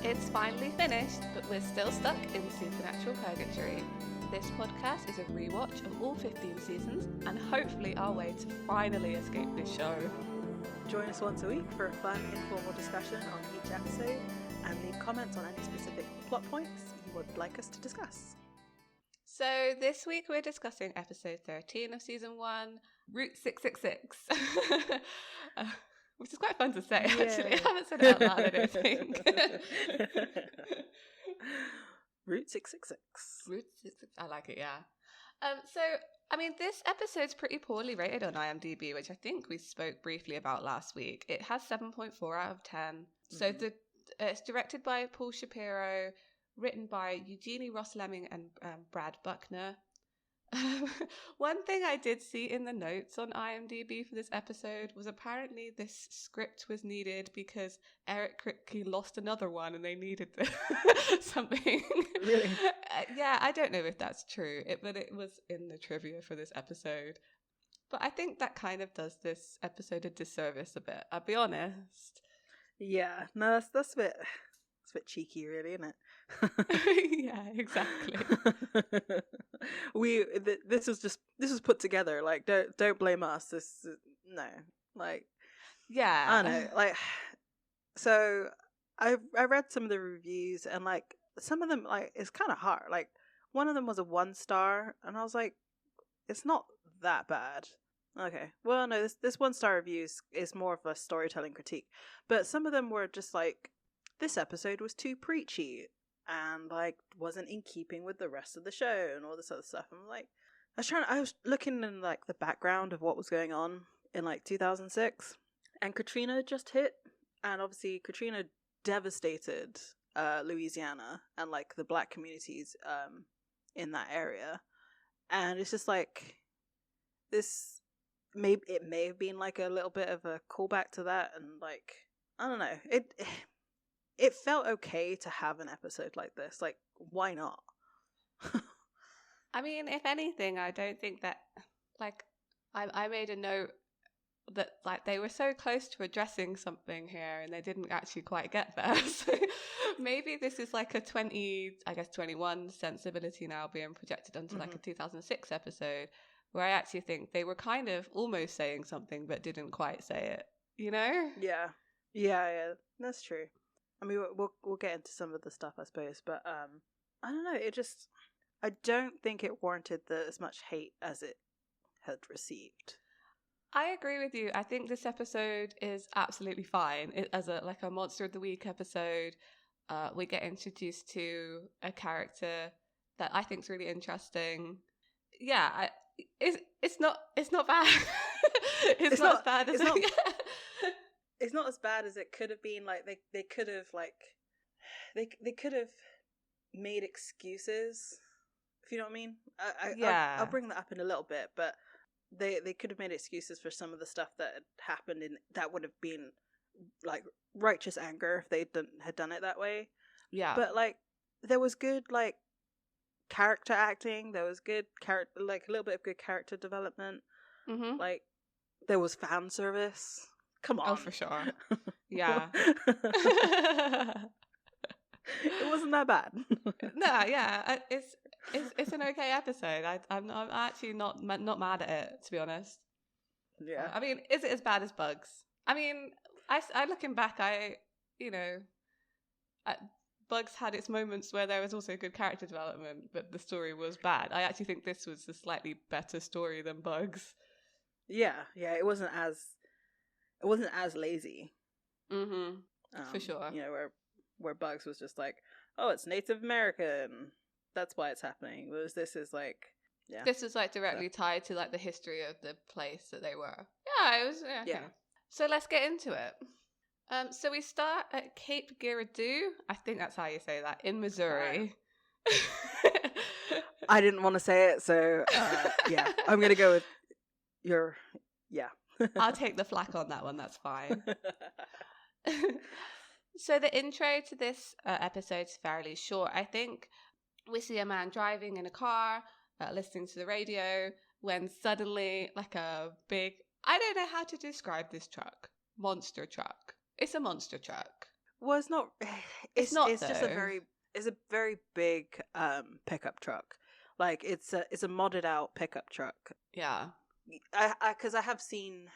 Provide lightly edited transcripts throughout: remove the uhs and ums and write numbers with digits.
It's finally finished, but we're still stuck in supernatural purgatory. This podcast is a rewatch of all 15 seasons and hopefully our way to finally escape this show. Join us once a week for a fun, informal discussion on each episode and leave comments on any specific plot points you would like us to discuss. So this week we're discussing episode 13 of season 1, Route 666. Which is quite fun to say, actually. I haven't said it out loud, I don't think. Route 666. Route 666. I like it, yeah. This episode's pretty poorly rated on IMDb, which I think we spoke briefly about last week. It has 7.4 out of 10. So it's directed by Paul Shapiro, written by Eugenie Ross-Lemming and Brad Buckner. One thing I did see in the notes on IMDb for this episode was apparently this script was needed because Eric Kripke lost another one and they needed something. Really? Yeah, I don't know if that's true, but it was in the trivia for this episode. But I think that kind of does this episode a disservice a bit, I'll be honest. Yeah, no, that's a bit cheeky, really, isn't it? Yeah, exactly. This was put together. Like, don't blame us. Yeah, I don't know. Like, so I read some of the reviews and like some of them like it's kind of hard. Like one of them was a 1-star, and I was like, it's not that bad. Okay, well, no, this 1-star review is more of a storytelling critique, but some of them were just like, this episode was too preachy and like wasn't in keeping with the rest of the show and all this other stuff. I'm like, I was looking in like the background of what was going on in like 2006, and Katrina just hit, and obviously Katrina devastated Louisiana and like the black communities in that area, and it's just like this. Maybe it may have been like a little bit of a callback to that, and like I don't know, it felt okay to have an episode like this. Like, why not? I mean, if anything, I don't think that, like, I made a note that, like, they were so close to addressing something here and they didn't actually quite get there. So maybe this is like a 21 sensibility now being projected onto like a 2006 episode, where I actually think they were kind of almost saying something but didn't quite say it, you know? Yeah, that's true. I mean, we'll get into some of the stuff, I suppose, but I don't know. I don't think it warranted as much hate as it had received. I agree with you. I think this episode is absolutely fine as a Monster of the Week episode. We get introduced to a character that I think is really interesting. Yeah, it's not bad. It's not as bad as It's not as bad as it could have been. Like they could have they could have made excuses, if you know what I mean. I'll bring that up in a little bit, but they could have made excuses for some of the stuff that had happened, and that would have been like righteous anger if they had done it that way. Yeah, but like there was good like character acting. There was good character, like a little bit of good character development. Mm-hmm. Like there was fan service. Come on. Oh, for sure. Yeah. It wasn't that bad. No, yeah. It's an okay episode. I'm actually not mad at it, to be honest. Yeah. I mean, is it as bad as Bugs? I mean, I looking back, Bugs had its moments where there was also good character development, but the story was bad. I actually think this was a slightly better story than Bugs. Yeah. It wasn't as lazy. Mm-hmm. For sure. You know, where Bugs was just like, oh, it's Native American, that's why it's happening. Whereas this is like, yeah. This is like directly tied to like the history of the place that they were. Yeah, it was. Yeah. Okay. Yeah. So let's get into it. So we start at Cape Girardeau. I think that's how you say that, in Missouri. I didn't want to say it, so yeah, I'm gonna go with your. Yeah. I'll take the flak on that one, that's fine. So the intro to this episode is fairly short. I think we see a man driving in a car, listening to the radio, when suddenly like a big, I don't know how to describe this truck, monster truck. It's a monster truck. Well, it's not. It's not It's just though. it's a very big pickup truck. Like it's a modded out pickup truck. Yeah. Because I've seen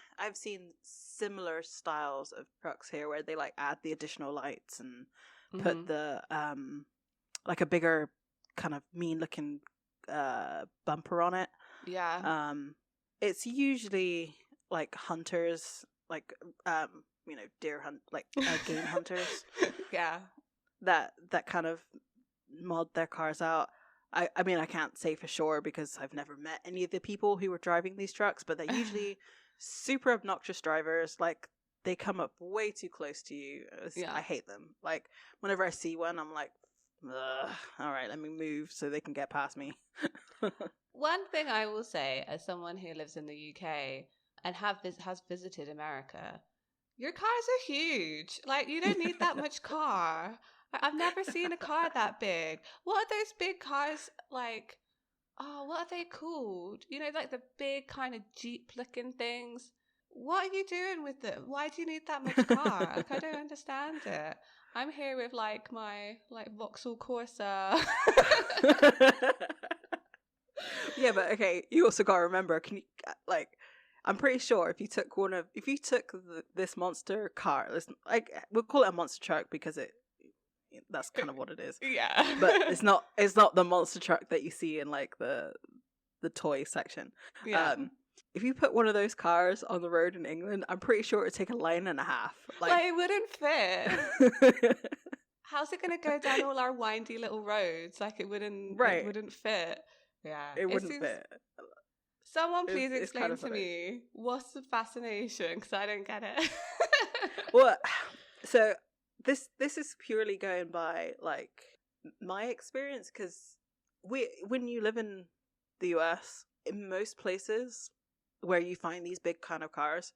similar styles of trucks here where they like add the additional lights and put Mhm. the like a bigger kind of mean looking bumper on it. Yeah. It's usually like hunters, like deer hunt, like game hunters Yeah. that kind of mod their cars out. I mean, I can't say for sure because I've never met any of the people who were driving these trucks, but they're usually super obnoxious drivers. Like, they come up way too close to you. Yeah. I hate them. Like, whenever I see one, I'm like, ugh, all right, let me move so they can get past me. One thing I will say, as someone who lives in the UK and has visited America, your cars are huge. Like, you don't need that much car. I've never seen a car that big. What are those big cars like? Oh, what are they called? You know, like the big kind of Jeep looking things. What are you doing with them? Why do you need that much car? Like, I don't understand it. I'm here with like my Vauxhall Corsa. Yeah, but okay, you also got to remember, can you like I'm pretty sure if you took this monster car, like we'll call it a monster truck because that's kind of what it is. Yeah. But it's not the monster truck that you see in like the toy section. Yeah. If you put one of those cars on the road in England, I'm pretty sure it'd take a line and a half. Like, it wouldn't fit. How's it going to go down all our windy little roads? Like, it wouldn't fit. Yeah. It wouldn't fit. Someone please It's explain kind of to funny. me what's the fascination, because I don't get it. Well, so this is purely going by like my experience, because when you live in the US, in most places where you find these big kind of cars,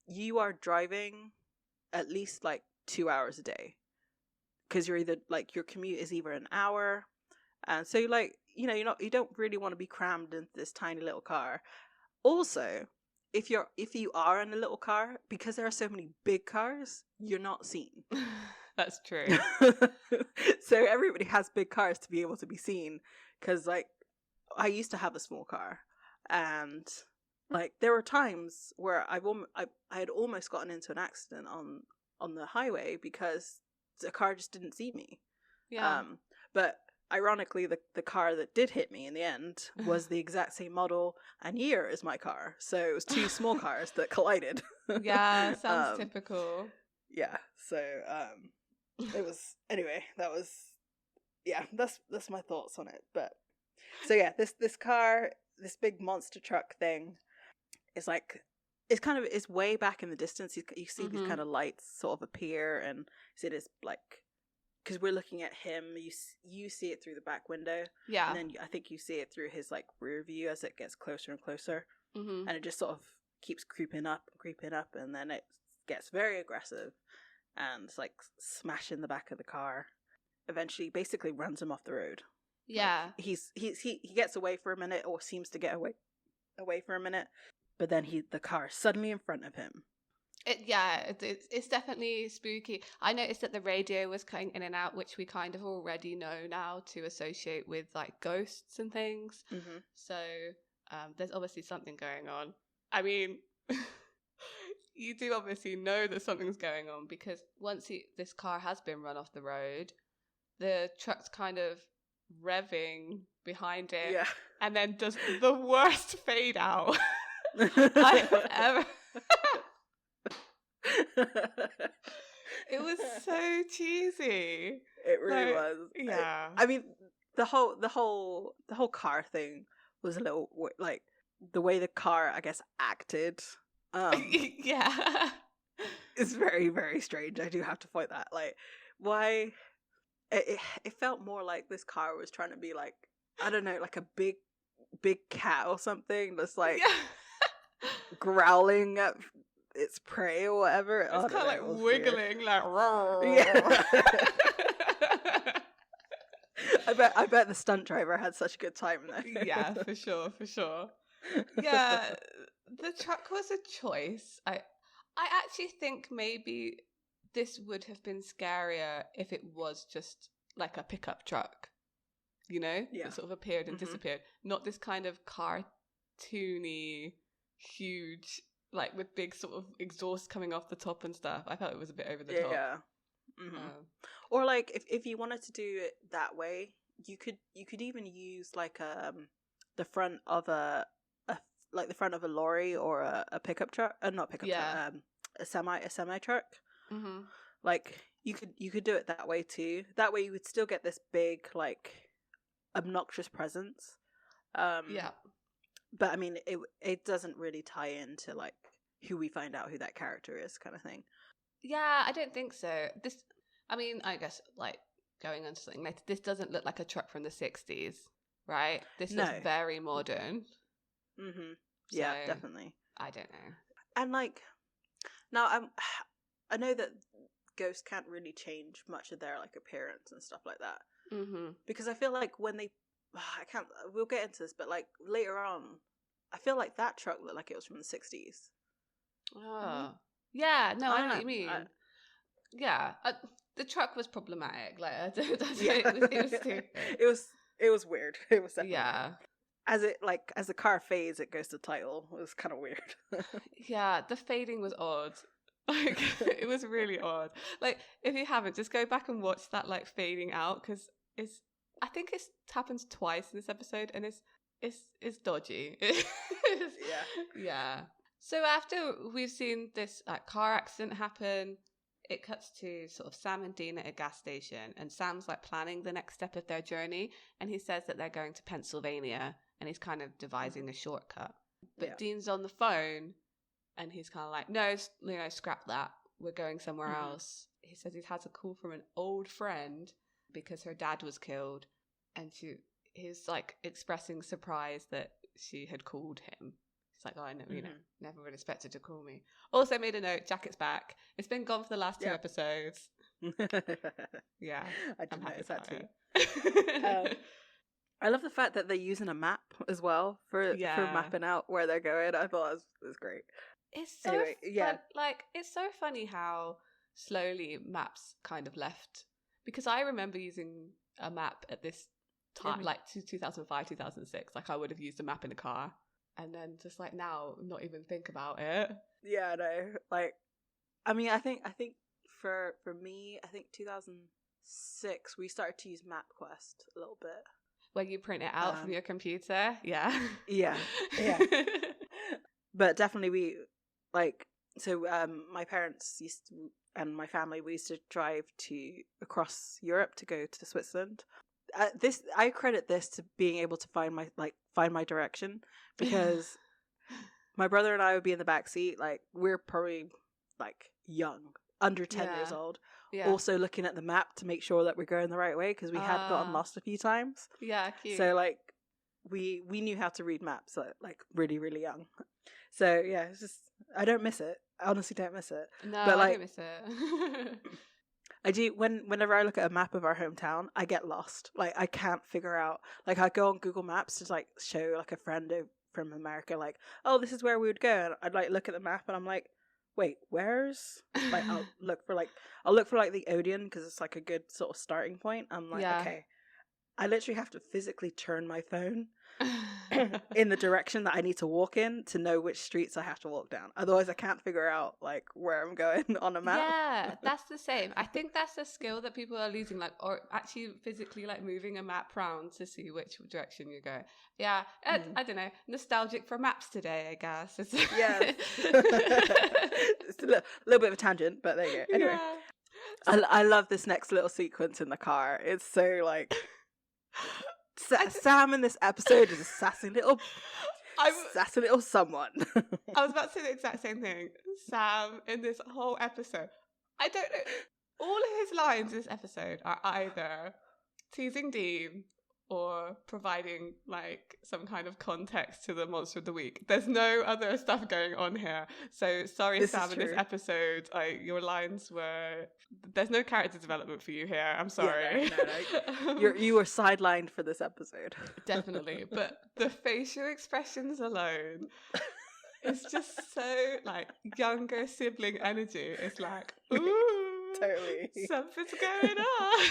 you are driving at least like 2 hours a day, because you're either like your commute is either an hour, and so you don't really want to be crammed into this tiny little car. Also, if you are in a little car, because there are so many big cars, you're not seen. That's true. So everybody has big cars to be able to be seen, because like I used to have a small car, and like there were times where I had almost gotten into an accident on the highway because the car just didn't see me. Yeah. But ironically, the car that did hit me in the end was the exact same model and year as my car. So it was two small cars that collided. Yeah, sounds typical. Yeah. So it was, anyway, that was, yeah, that's my thoughts on it. But so yeah, this car, this big monster truck thing is like, it's way back in the distance. You see these kind of lights sort of appear, and it is like, because we're looking at him, you see it through the back window, Yeah. and then I think you see it through his like rear view as it gets closer and closer, and it just sort of keeps creeping up, and then it gets very aggressive, and it's like smashing the back of the car. Eventually, basically runs him off the road. Yeah. Like, he gets away for a minute, or seems to get away for a minute, but then the car is suddenly in front of him. It's definitely spooky. I noticed that the radio was cutting in and out, which we kind of already know now to associate with like ghosts and things. Mm-hmm. So there's obviously something going on. I mean, you do obviously know that something's going on, because once this car has been run off the road, the truck's kind of revving behind it, Yeah, and then does the worst fade out I've ever. It was so cheesy. It really was. Yeah. I mean, the whole car thing was a little like the way the car, I guess, acted. Yeah. It's very, very strange. I do have to point that. Like, why? It felt more like this car was trying to be like, I don't know, like a big cat or something that's like growling at its prey or whatever. It's kind of like wiggling, weird. Like yeah. I bet the stunt driver had such a good time there. Yeah, for sure. Yeah, the truck was a choice. I actually think maybe this would have been scarier if it was just like a pickup truck, you know, Yeah. that sort of appeared and disappeared, not this kind of cartoony, huge, like with big sort of exhaust coming off the top and stuff. I felt it was a bit over the top. Yeah. Or like if you wanted to do it that way, you could even use like the front of a lorry or a pickup truck, not pickup truck, a semi truck. Like you could do it that way too. That way you would still get this big like obnoxious presence. But I mean it doesn't really tie into like who we find out who that character is, kind of thing. Yeah, I don't think so. I mean, I guess like going on to something like this doesn't look like a truck from the 60s, right? This looks very modern. Yeah, definitely. I don't know. And like now I know that ghosts can't really change much of their like appearance and stuff like that. Because I feel like when they we'll get into this, but like later on I feel like that truck looked like it was from the 60s. Yeah, no, I know what you mean. The truck was problematic. Like, it was stupid. It was weird. It was definitely weird. As the car fades, it goes to title. It was kind of weird. Yeah, the fading was odd. Like, it was really odd. Like, if you haven't, just go back and watch that like fading out, because I think it happens twice in this episode, and it's dodgy. Yeah. So after we've seen this car accident happen, it cuts to sort of Sam and Dean at a gas station, and Sam's like planning the next step of their journey, and he says that they're going to Pennsylvania, and he's kind of devising a shortcut. But Dean's on the phone, and he's kind of like, no, scrap that. We're going somewhere else. He says he's had a call from an old friend because her dad was killed, and he's like expressing surprise that she had called him. It's like, oh, I know, never would expect her to call me. Also made a note, jacket's back. It's been gone for the last 2 episodes. Yeah. I didn't notice that too. I love the fact that they're using a map as well for mapping out where they're going. I thought it was great. It's so fun. Like, it's so funny how slowly maps kind of left. Because I remember using a map at this time, like 2005, 2006. Like, I would have used a map in a car. And then just like now, not even think about it. Yeah, no. Like, I mean, I think for me, I think 2006 we started to use MapQuest a little bit. Where you print it out from your computer, yeah. But definitely we my parents and my family, we used to drive across Europe to go to Switzerland. I credit this to being able to find my direction, because my brother and I would be in the back seat, like we're probably like young, under 10 years old, also looking at the map to make sure that we're going the right way, because we had gotten lost a few times. Yeah, cute. So like we knew how to read maps like really, really young. So yeah, it's just, I don't miss it. I honestly don't miss it. No, but, I don't miss it. I do. Whenever I look at a map of our hometown, I get lost. Like, I can't figure out. Like, I go on Google Maps to like show like a friend from America, like, oh, this is where we would go, and I'd like look at the map, and I'm like, wait, where's like I'll look for the Odeon, because it's like a good sort of starting point. I'm like, okay, I literally have to physically turn my phone in the direction that I need to walk in to know which streets I have to walk down. Otherwise, I can't figure out like where I'm going on a map. Yeah, that's the same. I think that's a skill that people are losing, like, or actually physically like moving a map round to see which direction you go. Yeah, I don't know. Nostalgic for maps today, I guess. Yeah, it's a little bit of a tangent, but there you go. Anyway, I love this next little sequence in the car. It's so like. Sam in this episode is a sassy little someone. I was about to say the exact same thing. Sam in this whole episode, I don't know. All of his lines in this episode are either teasing Dean or providing like some kind of context to the monster of the week. There's no other stuff going on here. So sorry, Sam, in this episode, your lines were... There's no character development for you here. I'm sorry. Yeah, no. You were sidelined for this episode. Definitely. But the facial expressions alone, it's just so like younger sibling energy. It's like, ooh. Totally. Something's going on.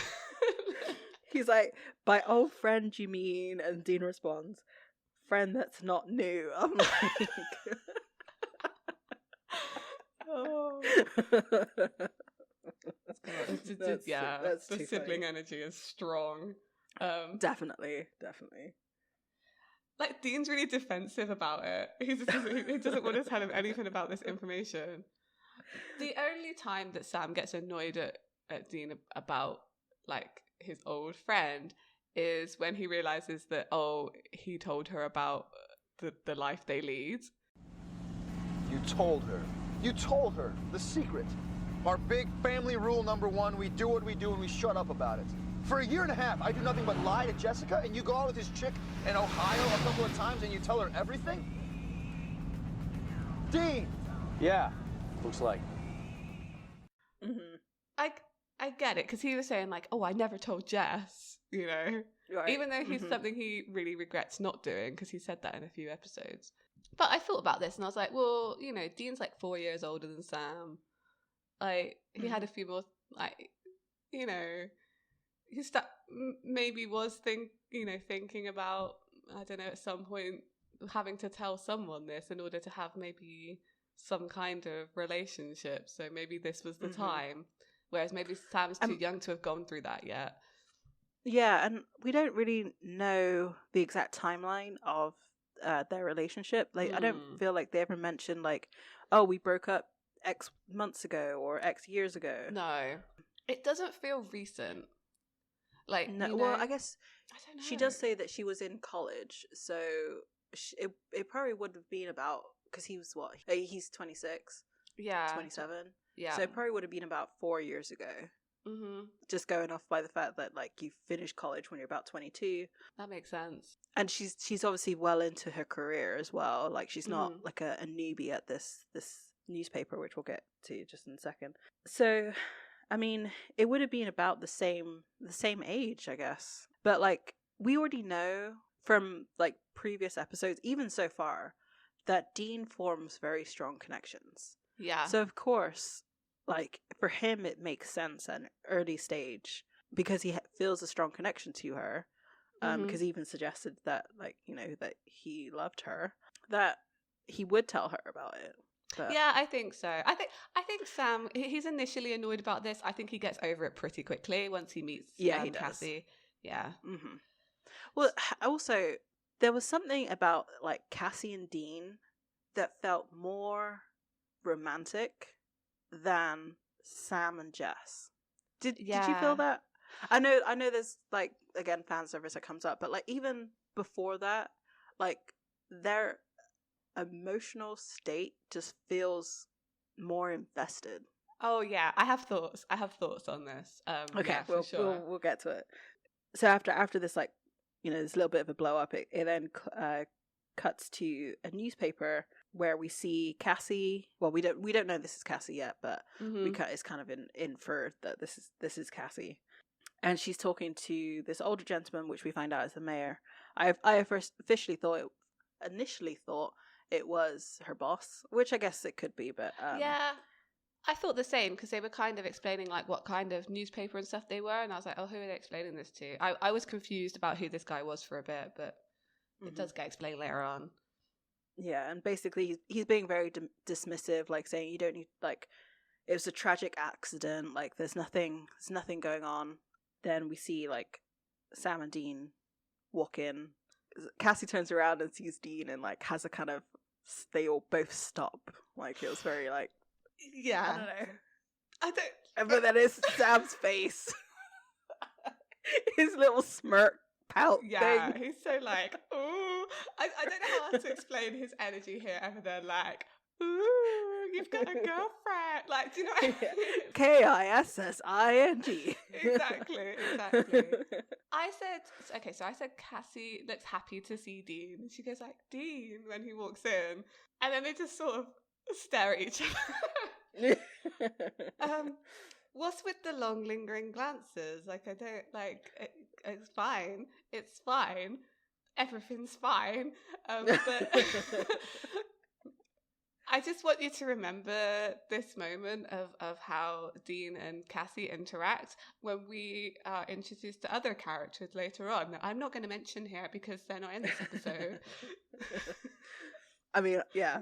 He's like, by old friend you mean? And Dean responds, friend that's not new. I'm like... Oh. That's the too sibling funny. energy is strong. Definitely. Like, Dean's really defensive about it. He doesn't want to tell him anything about this information. The only time that Sam gets annoyed at Dean about, like, his old friend is when he realizes that, he told her about the life they lead. You told her the secret. Our big family rule number 1, we do what we do and we shut up about it. For a year and a half, I do nothing but lie to Jessica, and you go out with this chick in Ohio a couple of times and you tell her everything? Dean! Yeah, looks like. Mm-hmm. I get it, because he was saying, like, I never told Jess, you know? Right. Even though he's something he really regrets not doing, because he said that in a few episodes. But I thought about this, and I was like, well, you know, Dean's like 4 years older than Sam. Like, he had a few more, like, you know, he maybe was thinking about, I don't know, at some point having to tell someone this in order to have maybe some kind of relationship. So maybe this was the time. Whereas maybe Sam's too young to have gone through that yet. Yeah, and we don't really know the exact timeline of their relationship. Like, I don't feel like they ever mentioned, like, we broke up X months ago or X years ago. No. It doesn't feel recent. Like, no, you know, well, I guess I don't know. she does say that she was in college, so it probably would have been about, because he was he's 26, 27. Yeah. So it probably would have been about 4 years ago. Mm-hmm. Just going off by the fact that, like, you finish college when you're about 22. That makes sense. And she's obviously well into her career as well. Like, she's not like a newbie at this newspaper, which we'll get to just in a second. So, I mean, it would have been about the same age, I guess. But, like, we already know from, like, previous episodes, even so far, that Dean forms very strong connections. Yeah. So, of course, like, for him, it makes sense at an early stage because he feels a strong connection to her. Because he even suggested that, like, you know, that he loved her, that he would tell her about it. But... yeah, I think so. I think Sam, he's initially annoyed about this. I think he gets over it pretty quickly once he meets he does. Cassie. Yeah. Mm-hmm. Well, also, there was something about, like, Cassie and Dean that felt more romantic than Sam and Jess. Did you feel that? I know there's, like, again, fan service that comes up, but, like, even before that, like, their emotional state just feels more invested. Oh yeah, I have thoughts on this. Okay, yeah, sure. we'll get to it. So after this, like, you know, this little bit of a blow up, it then cuts to a newspaper where we see Cassie. Well, we don't know this is Cassie yet, but it's kind of inferred that this is Cassie, and she's talking to this older gentleman, which we find out is the mayor. I first initially thought it was her boss, which I guess it could be, but yeah, I thought the same, because they were kind of explaining, like, what kind of newspaper and stuff they were, and I was like, who are they explaining this to? I was confused about who this guy was for a bit, but it does get explained later on. Yeah, and basically he's being very dismissive, like, saying you don't need, like, it was a tragic accident, like, there's nothing going on. Then we see, like, Sam and Dean walk in. Cassie turns around and sees Dean and, like, has a kind of, they all both stop. Like, it was very, like, yeah, I don't know. But then it's Sam's face. His little smirk pout thing. He's so, like, ooh. I don't know how to explain his energy here other than, like, ooh, you've got a girlfriend. Like, do you know what I mean? Kisssing. Exactly. I said Cassie looks happy to see Dean. She goes, like, Dean, when he walks in. And then they just sort of stare at each other. What's with the long lingering glances? Like, I don't, like, it's fine. It's fine. Everything's fine. But I just want you to remember this moment of how Dean and Cassie interact when we are introduced to other characters later on. That I'm not going to mention here because they're not in this episode. I mean, yeah,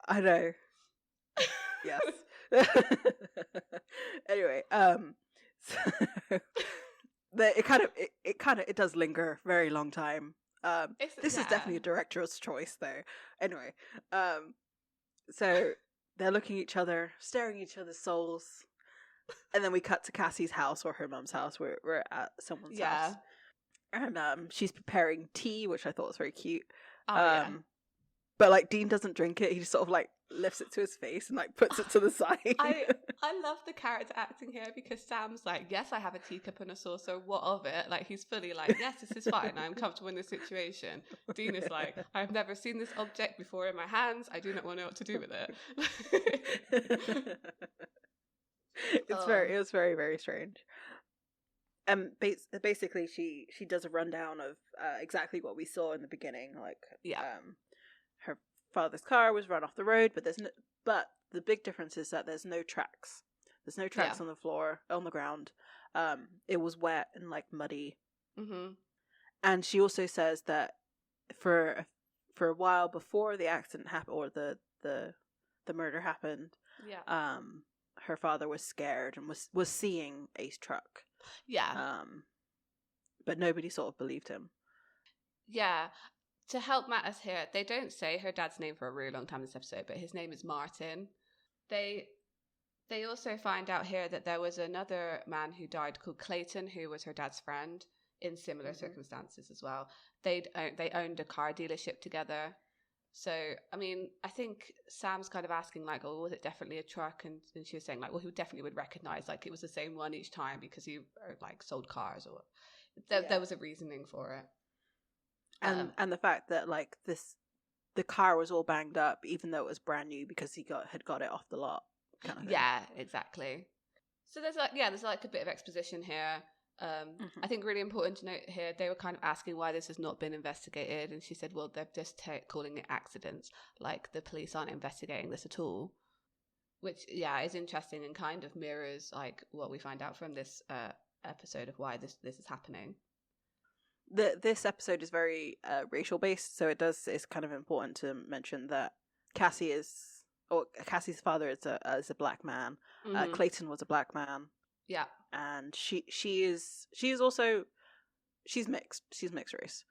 I know. Yes. Anyway, so it does linger a very long time. This is definitely a director's choice, though. Anyway, so they're looking at each other, staring at each other's souls, and then we cut to Cassie's house or her mum's house. We're at someone's house, and she's preparing tea, which I thought was very cute. But like Dean doesn't drink it; he just sort of like lifts it to his face and like puts it to the side. I love the character acting here because Sam's like, yes, I have a teacup and a saucer. What of it? Like he's fully like, yes, this is fine. I'm comfortable in this situation. Dean is like, I've never seen this object before in my hands. I do not want to know what to do with it. It was very, very strange. Basically, she does a rundown of exactly what we saw in the beginning. Like, her father's car was run off the road, but the big difference is that there's no tracks. There's no tracks on the floor, on the ground. It was wet and like muddy. Mm-hmm. And she also says that for a while before the accident happened or the murder happened, her father was scared and was seeing a truck. Yeah. But nobody sort of believed him. Yeah. To help matters here, they don't say her dad's name for a really long time in this episode, but his name is Martin. They also find out here that there was another man who died called Clayton, who was her dad's friend in similar circumstances as well. They owned a car dealership together. So, I mean, I think Sam's kind of asking like, oh, was it definitely a truck? And she was saying like, well, he definitely would recognize like it was the same one each time because he like sold cars or there was a reasoning for it. And the fact that like the car was all banged up, even though it was brand new because he had got it off the lot. Kind of thing. Yeah, exactly. So there's like a bit of exposition here. I think really important to note here, they were kind of asking why this has not been investigated, and she said, well, they're just calling it accidents, like the police aren't investigating this at all, which is interesting and kind of mirrors like what we find out from this episode of why this is happening. This episode is very racial based, so it's kind of important to mention that Cassie's father is a black man. Clayton was a black man. Yeah, and she's mixed. She's mixed race.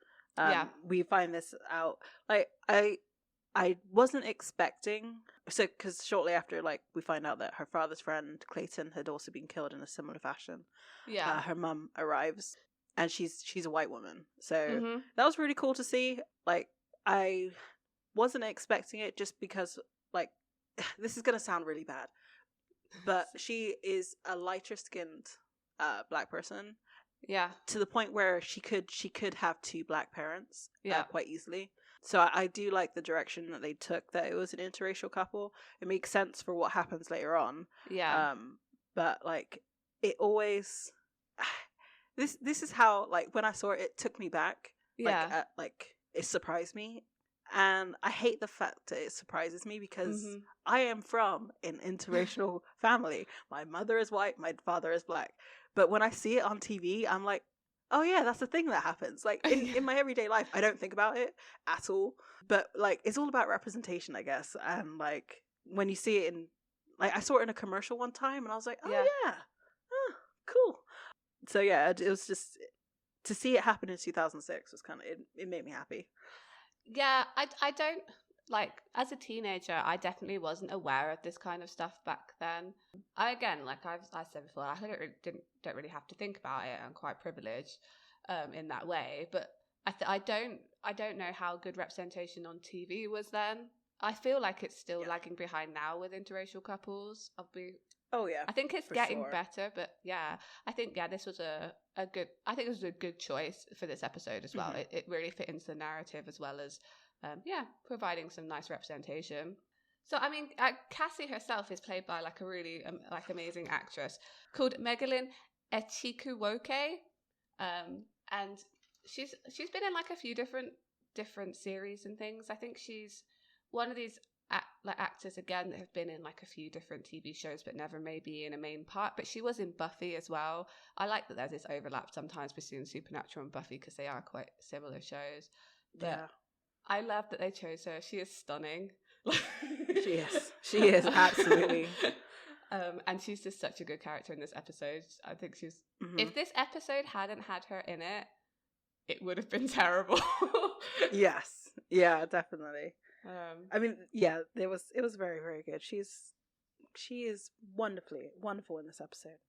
We find this out. Like I wasn't expecting because shortly after, like we find out that her father's friend Clayton had also been killed in a similar fashion. Yeah, her mum arrives. And she's a white woman. So that was really cool to see. Like, I wasn't expecting it just because, like, this is going to sound really bad. But she is a lighter-skinned black person. Yeah. To the point where she could have two black parents quite easily. So I do like the direction that they took, that it was an interracial couple. It makes sense for what happens later on. Yeah. But, like, it always... This is how, like, when I saw it, it took me back. Like, it surprised me. And I hate the fact that it surprises me because I am from an interracial family. My mother is white, my father is black. But when I see it on TV, I'm like, oh yeah, that's the thing that happens. Like, in my everyday life, I don't think about it at all. But, like, it's all about representation, I guess. And, like, when you see it in, like, I saw it in a commercial one time, and I was like, oh yeah. Oh, cool. So yeah, it was just to see it happen in 2006 was kind of it made me happy. Yeah, I don't like as a teenager, I definitely wasn't aware of this kind of stuff back then. I said before, I don't really have to think about it. I'm quite privileged in that way, but I don't know how good representation on TV was then. I feel like it's still lagging behind now with interracial couples. I think it's getting better, but I think this was a good choice for this episode as well. It really fit into the narrative as well as providing some nice representation. So I mean, Cassie herself is played by like a really amazing actress called Megalyn Echikunwoke, and she's been in like a few different series and things. I think she's one of these actors again that have been in like a few different TV shows but never maybe in a main part. But she was in Buffy as well. I like that there's this overlap sometimes between Supernatural and Buffy because they are quite similar shows. But Yeah. I love that they chose her. She is stunning. She is absolutely. And she's just such a good character in this episode. I think she's. Mhm. If this episode hadn't had her in it, it would have been terrible. Yes. Yeah, definitely. Um, I mean, yeah, it was very, very good. She is wonderful in this episode.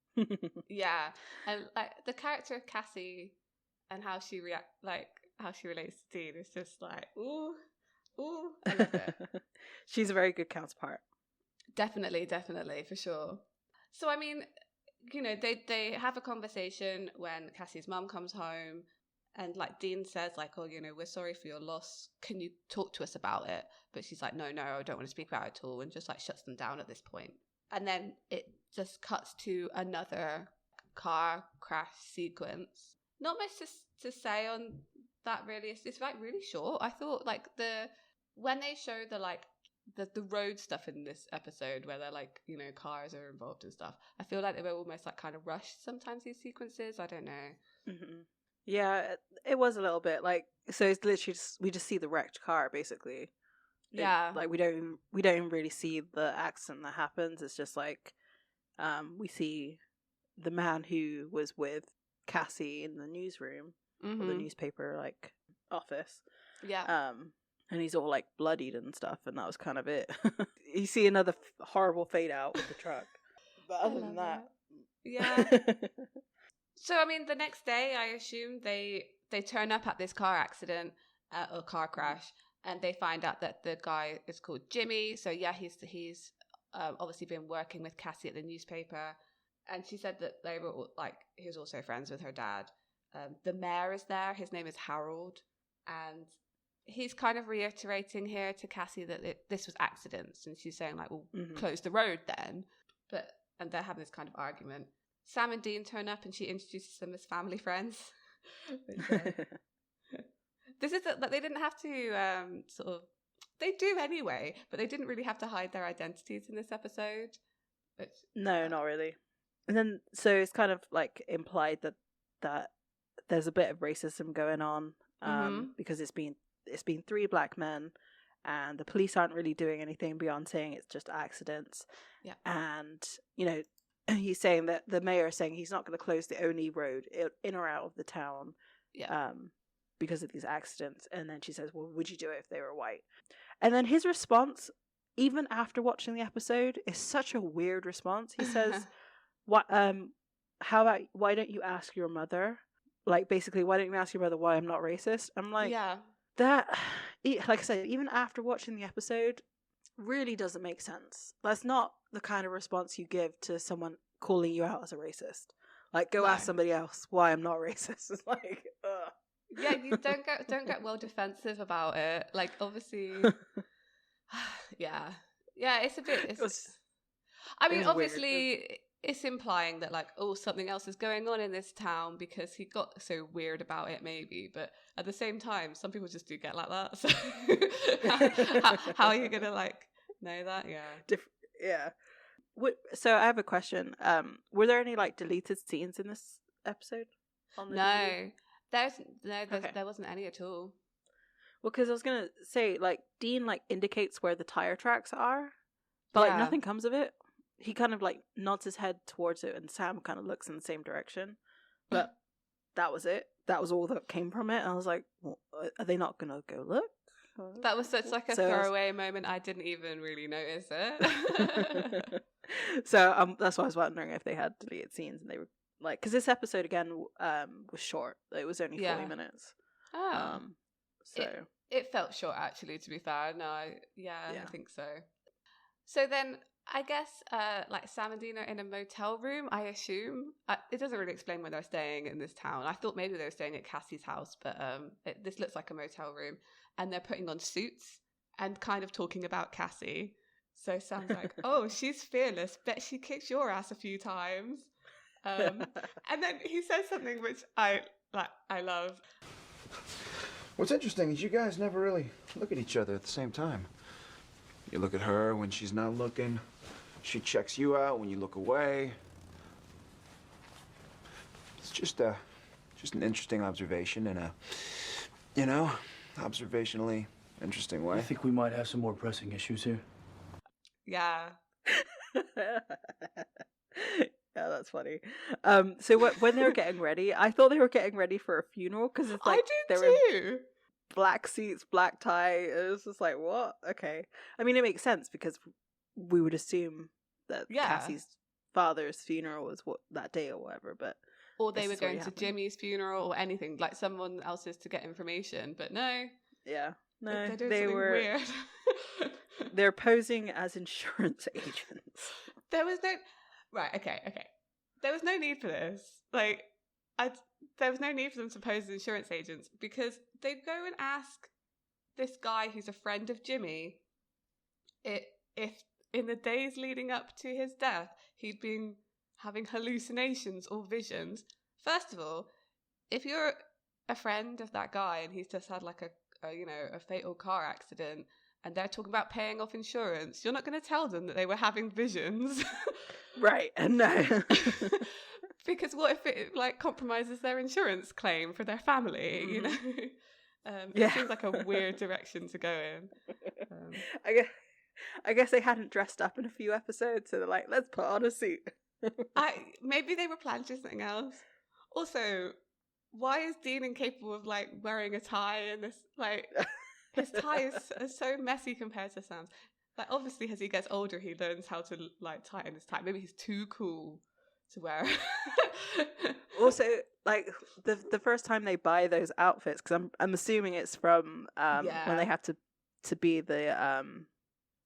yeah, and like the character of Cassie and how she how she relates to Dean is just like ooh, I love it. She's a very good counterpart. Definitely, for sure. So I mean, you know, they have a conversation when Cassie's mum comes home. And like Dean says, like, oh, you know, we're sorry for your loss. Can you talk to us about it? But she's like, no, I don't want to speak about it at all. And just like shuts them down at this point. And then it just cuts to another car crash sequence. Not much to say on that really. It's like really short. I thought like when they show the road stuff in this episode where they're like, you know, cars are involved and stuff. I feel like they were almost like kind of rushed sometimes, these sequences. I don't know. Mm-hmm. Yeah, it was a little bit like, so it's literally we just see the wrecked car basically. Yeah, like we don't even really see the accident that happens. It's just like we see the man who was with Cassie in the newsroom or the newspaper like office. Yeah. And he's all like bloodied and stuff, and that was kind of it. You see another horrible fade out with the truck, but other than that, yeah. So, I mean, the next day, I assume they turn up at this car accident or car crash, and they find out that the guy is called Jimmy. So, yeah, he's obviously been working with Cassie at the newspaper, and she said that they were like he was also friends with her dad. The mayor is there. His name is Harold, and he's kind of reiterating here to Cassie that this was accidents, and she's saying like, "Well, close the road then." And they're having this kind of argument. Sam and Dean turn up and she introduces them as family friends. This is that they didn't have to sort of, they do anyway, but they didn't really have to hide their identities in this episode. No, not really. And then so it's kind of like implied that there's a bit of racism going on because it's been 3 black men and the police aren't really doing anything beyond saying it's just accidents. Yeah. And, you know, he's saying that the mayor is saying he's not going to close the only road in or out of the town because of these accidents. And then she says, well, would you do it if they were white? And then his response, even after watching the episode, is such a weird response. He says, "What? How about why don't you ask your mother? Like basically, why don't you ask your mother why I'm not racist?" I'm like, that, like I said, even after watching the episode, really doesn't make sense. That's not the kind of response you give to someone calling you out as a racist. Like, go ask somebody else why I'm not racist. It's like, ugh. Yeah, you don't get well defensive about it. Like, obviously, yeah, it's a bit. I mean, obviously, it's implying that like, oh, something else is going on in this town because he got so weird about it, maybe. But at the same time, some people just do get like that. So, how are you gonna like know that? Yeah, yeah. So I have a question. Were there any like deleted scenes in this episode? On the DVD? There wasn't any at all. Well, because I was gonna say, like, Dean like indicates where the tire tracks are, but like nothing comes of it. He kind of like nods his head towards it, and Sam kind of looks in the same direction. But that was it. That was all that came from it. And I was like, well, are they not gonna go look? That was such like a throwaway moment. I didn't even really notice it. So that's why I was wondering if they had deleted scenes, and they were like, because this episode again was short. It was only 40 minutes. Oh, so it felt short actually. To be fair, no, I think so. So then, I guess like Sam and Dean are in a motel room. I assume it doesn't really explain where they're staying in this town. I thought maybe they were staying at Cassie's house, but this looks like a motel room, and they're putting on suits and kind of talking about Cassie. So Sam's like, "Oh, she's fearless. Bet she kicks your ass a few times." And then he says something which I love. What's interesting is you guys never really look at each other at the same time. You look at her when she's not looking. She checks you out when you look away. It's just an interesting observation in a, observationally interesting way. I think we might have some more pressing issues here. Yeah. Yeah, that's funny. So when they were getting ready, I thought they were getting ready for a funeral because it's like I they did were too. black suits, black tie. It was just like, what? Okay. I mean, it makes sense because we would assume that Yeah. Cassie's father's funeral was that day or whatever, but Or they this were is what going to happened. Jimmy's funeral or anything, like someone else's to get information. But no, yeah, no, they're doing they something were weird. they're posing as insurance agents. There was no... Right, okay. There was no need for this. Like, there was no need for them to pose as insurance agents because they go and ask this guy who's a friend of Jimmy if in the days leading up to his death he'd been having hallucinations or visions. First of all, if you're a friend of that guy and he's just had like a fatal car accident and they're talking about paying off insurance, you're not going to tell them that they were having visions. Right, and no. Because what if it like compromises their insurance claim for their family, you know? It seems like a weird direction to go in. I guess they hadn't dressed up in a few episodes, so they're like, let's put on a suit. Maybe they were planning something else. Also, why is Dean incapable of like wearing a tie and this like his tie is so messy compared to Sam's. Like obviously as he gets older he learns how to like tighten his tie. Maybe he's too cool to wear. Also, like the first time they buy those outfits, because I'm assuming it's from when they have to be the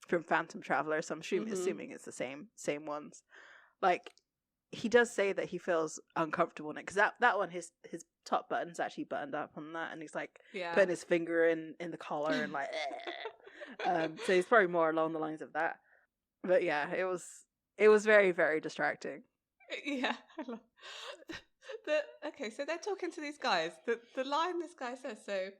from Phantom Traveler, so I'm assuming it's the same ones. Like he does say that he feels uncomfortable in it because that one his top button's actually buttoned up on that, and he's like putting his finger in the collar and like. So he's probably more along the lines of that. But yeah, it was very, very distracting. Yeah. Okay, so they're talking to these guys. The line this guy says, so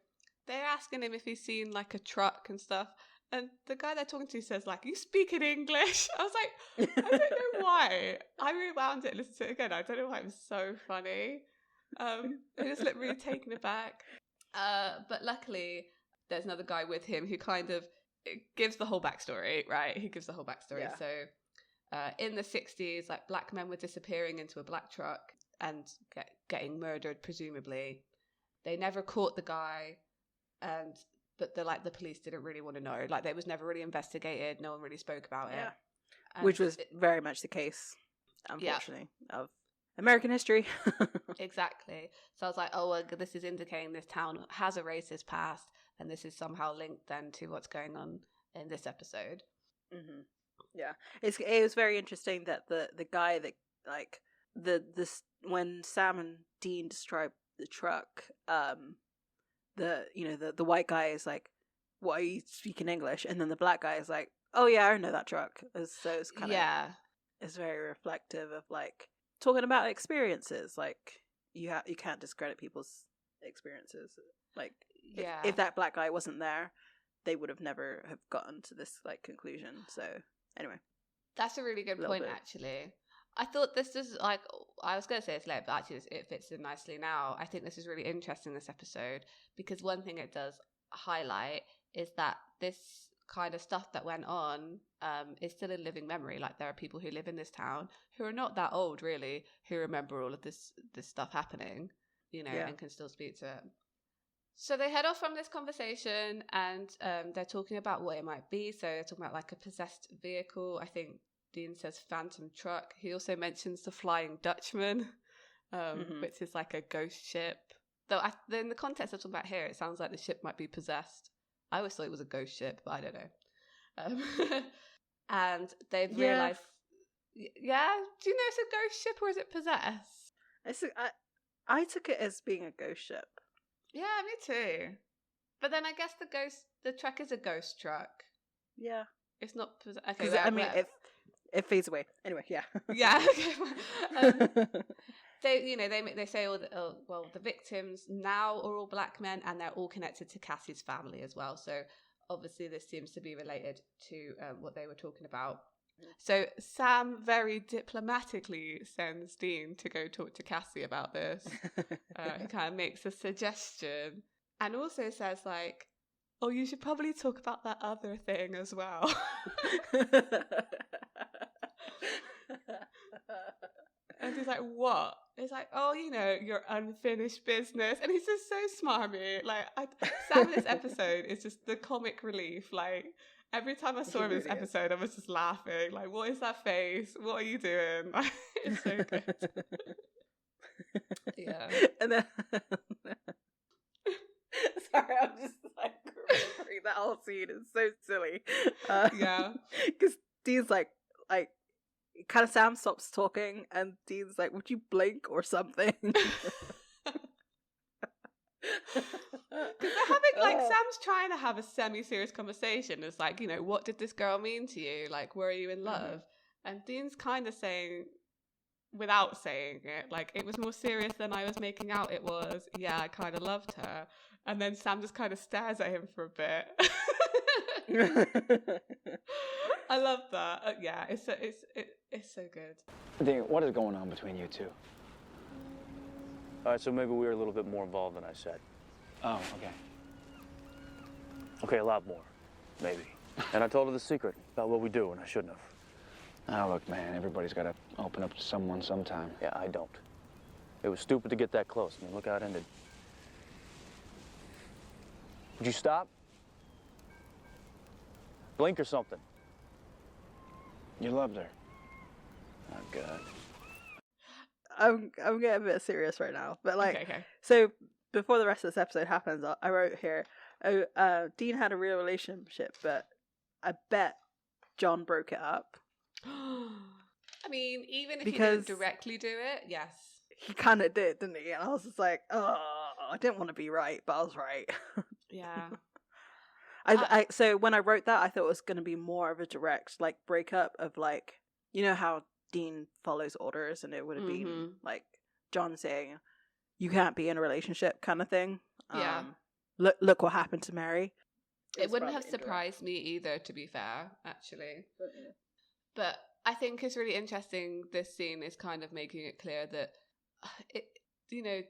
they're asking him if he's seen like a truck and stuff. And the guy they're talking to says like, you speak in English? I was like, I don't know why. I rewound it and listened to it again. I don't know why it was so funny. I just looked really taken aback. But luckily, there's another guy with him who kind of gives the whole backstory, right? He gives the whole backstory. Yeah. So in the 60s, like black men were disappearing into a black truck and getting murdered, presumably. They never caught the guy, but the police didn't really want to know. Like, it was never really investigated. No one really spoke about it. And which was very much the case, unfortunately, of American history. Exactly. So I was like, oh, well, this is indicating this town has a racist past, and this is somehow linked then to what's going on in this episode. Mm-hmm. Yeah, it was very interesting that the guy that like this when Sam and Dean describe the truck, the white guy is like, "What are you speaking English?" And then the black guy is like, "Oh yeah, I know that truck." So it's kind of it's very reflective of like talking about experiences. Like you can't discredit people's experiences. Like if that black guy wasn't there, they would have never have gotten to this like conclusion. So anyway, that's a really good point. Actually, I thought this is like, I was going to say it's late, but actually it fits in nicely now. I think this is really interesting, this episode, because one thing it does highlight is that this kind of stuff that went on is still in living memory. Like there are people who live in this town who are not that old really, who remember all of this stuff happening, and can still speak to it. So they head off from this conversation and they're talking about what it might be. So they're talking about like a possessed vehicle. I think Dean says phantom truck. He also mentions the Flying Dutchman, which is like a ghost ship. Though in the context of talking about here, it sounds like the ship might be possessed. I always thought it was a ghost ship, but I don't know. And they've realised... Yeah? Do you know it's a ghost ship or is it possessed? I took it as being a ghost ship. Yeah, me too. But then I guess the truck is a ghost truck. Yeah. It's not... Okay, I mean, it fades away. Anyway, yeah. Yeah, okay. They say the victims now are all black men and they're all connected to Cassie's family as well. So obviously this seems to be related to what they were talking about. So Sam very diplomatically sends Dean to go talk to Cassie about this. He kind of makes a suggestion and also says like, oh, you should probably talk about that other thing as well. And he's like, what? It's like, oh, you know, your unfinished business. And he's just so smarmy. Like, Sam in this episode is just the comic relief. Like, every time I saw him in this episode, I was just laughing. Like, what is that face? What are you doing? It's so good. Yeah. And then... Sorry, I'm just like remembering that whole scene. It's so silly. Yeah. Because Dean's like, kind of Sam stops talking and Dean's like, would you blink or something? Because they're having, like, Sam's trying to have a semi-serious conversation. It's like, you know, what did this girl mean to you? Like, were you in love? Mm-hmm. And Dean's kind of saying, without saying it, like, it was more serious than I was making out it was. Yeah, I kind of loved her. And then Sam just kind of stares at him for a bit. I love that. Yeah, it's so good. Dean, what is going on between you two? All right, so maybe we were a little bit more involved than I said. Oh, okay. Okay, a lot more, maybe. And I told her the secret about what we do, and I shouldn't have. Oh, look, man, everybody's got to open up to someone sometime. Yeah, I don't. It was stupid to get that close. I mean, look how it ended. Would you stop? Blink or something. You loved her. Oh, God. I'm getting a bit serious right now, but like, okay. So before the rest of this episode happens, I wrote here, Dean had a real relationship, but I bet John broke it up. I mean, even if because he didn't directly do it, yes. He kind of did, didn't he? And I was just like, oh, I didn't want to be right, but I was right. Yeah. So when I wrote that, I thought it was going to be more of a direct, like, breakup of, like, you know how Dean follows orders, and it would have been, like, John saying, you can't be in a relationship kind of thing. Yeah. Look what happened to Mary. It wouldn't have surprised me either, to be fair, actually. But I think it's really interesting, this scene is kind of making it clear that,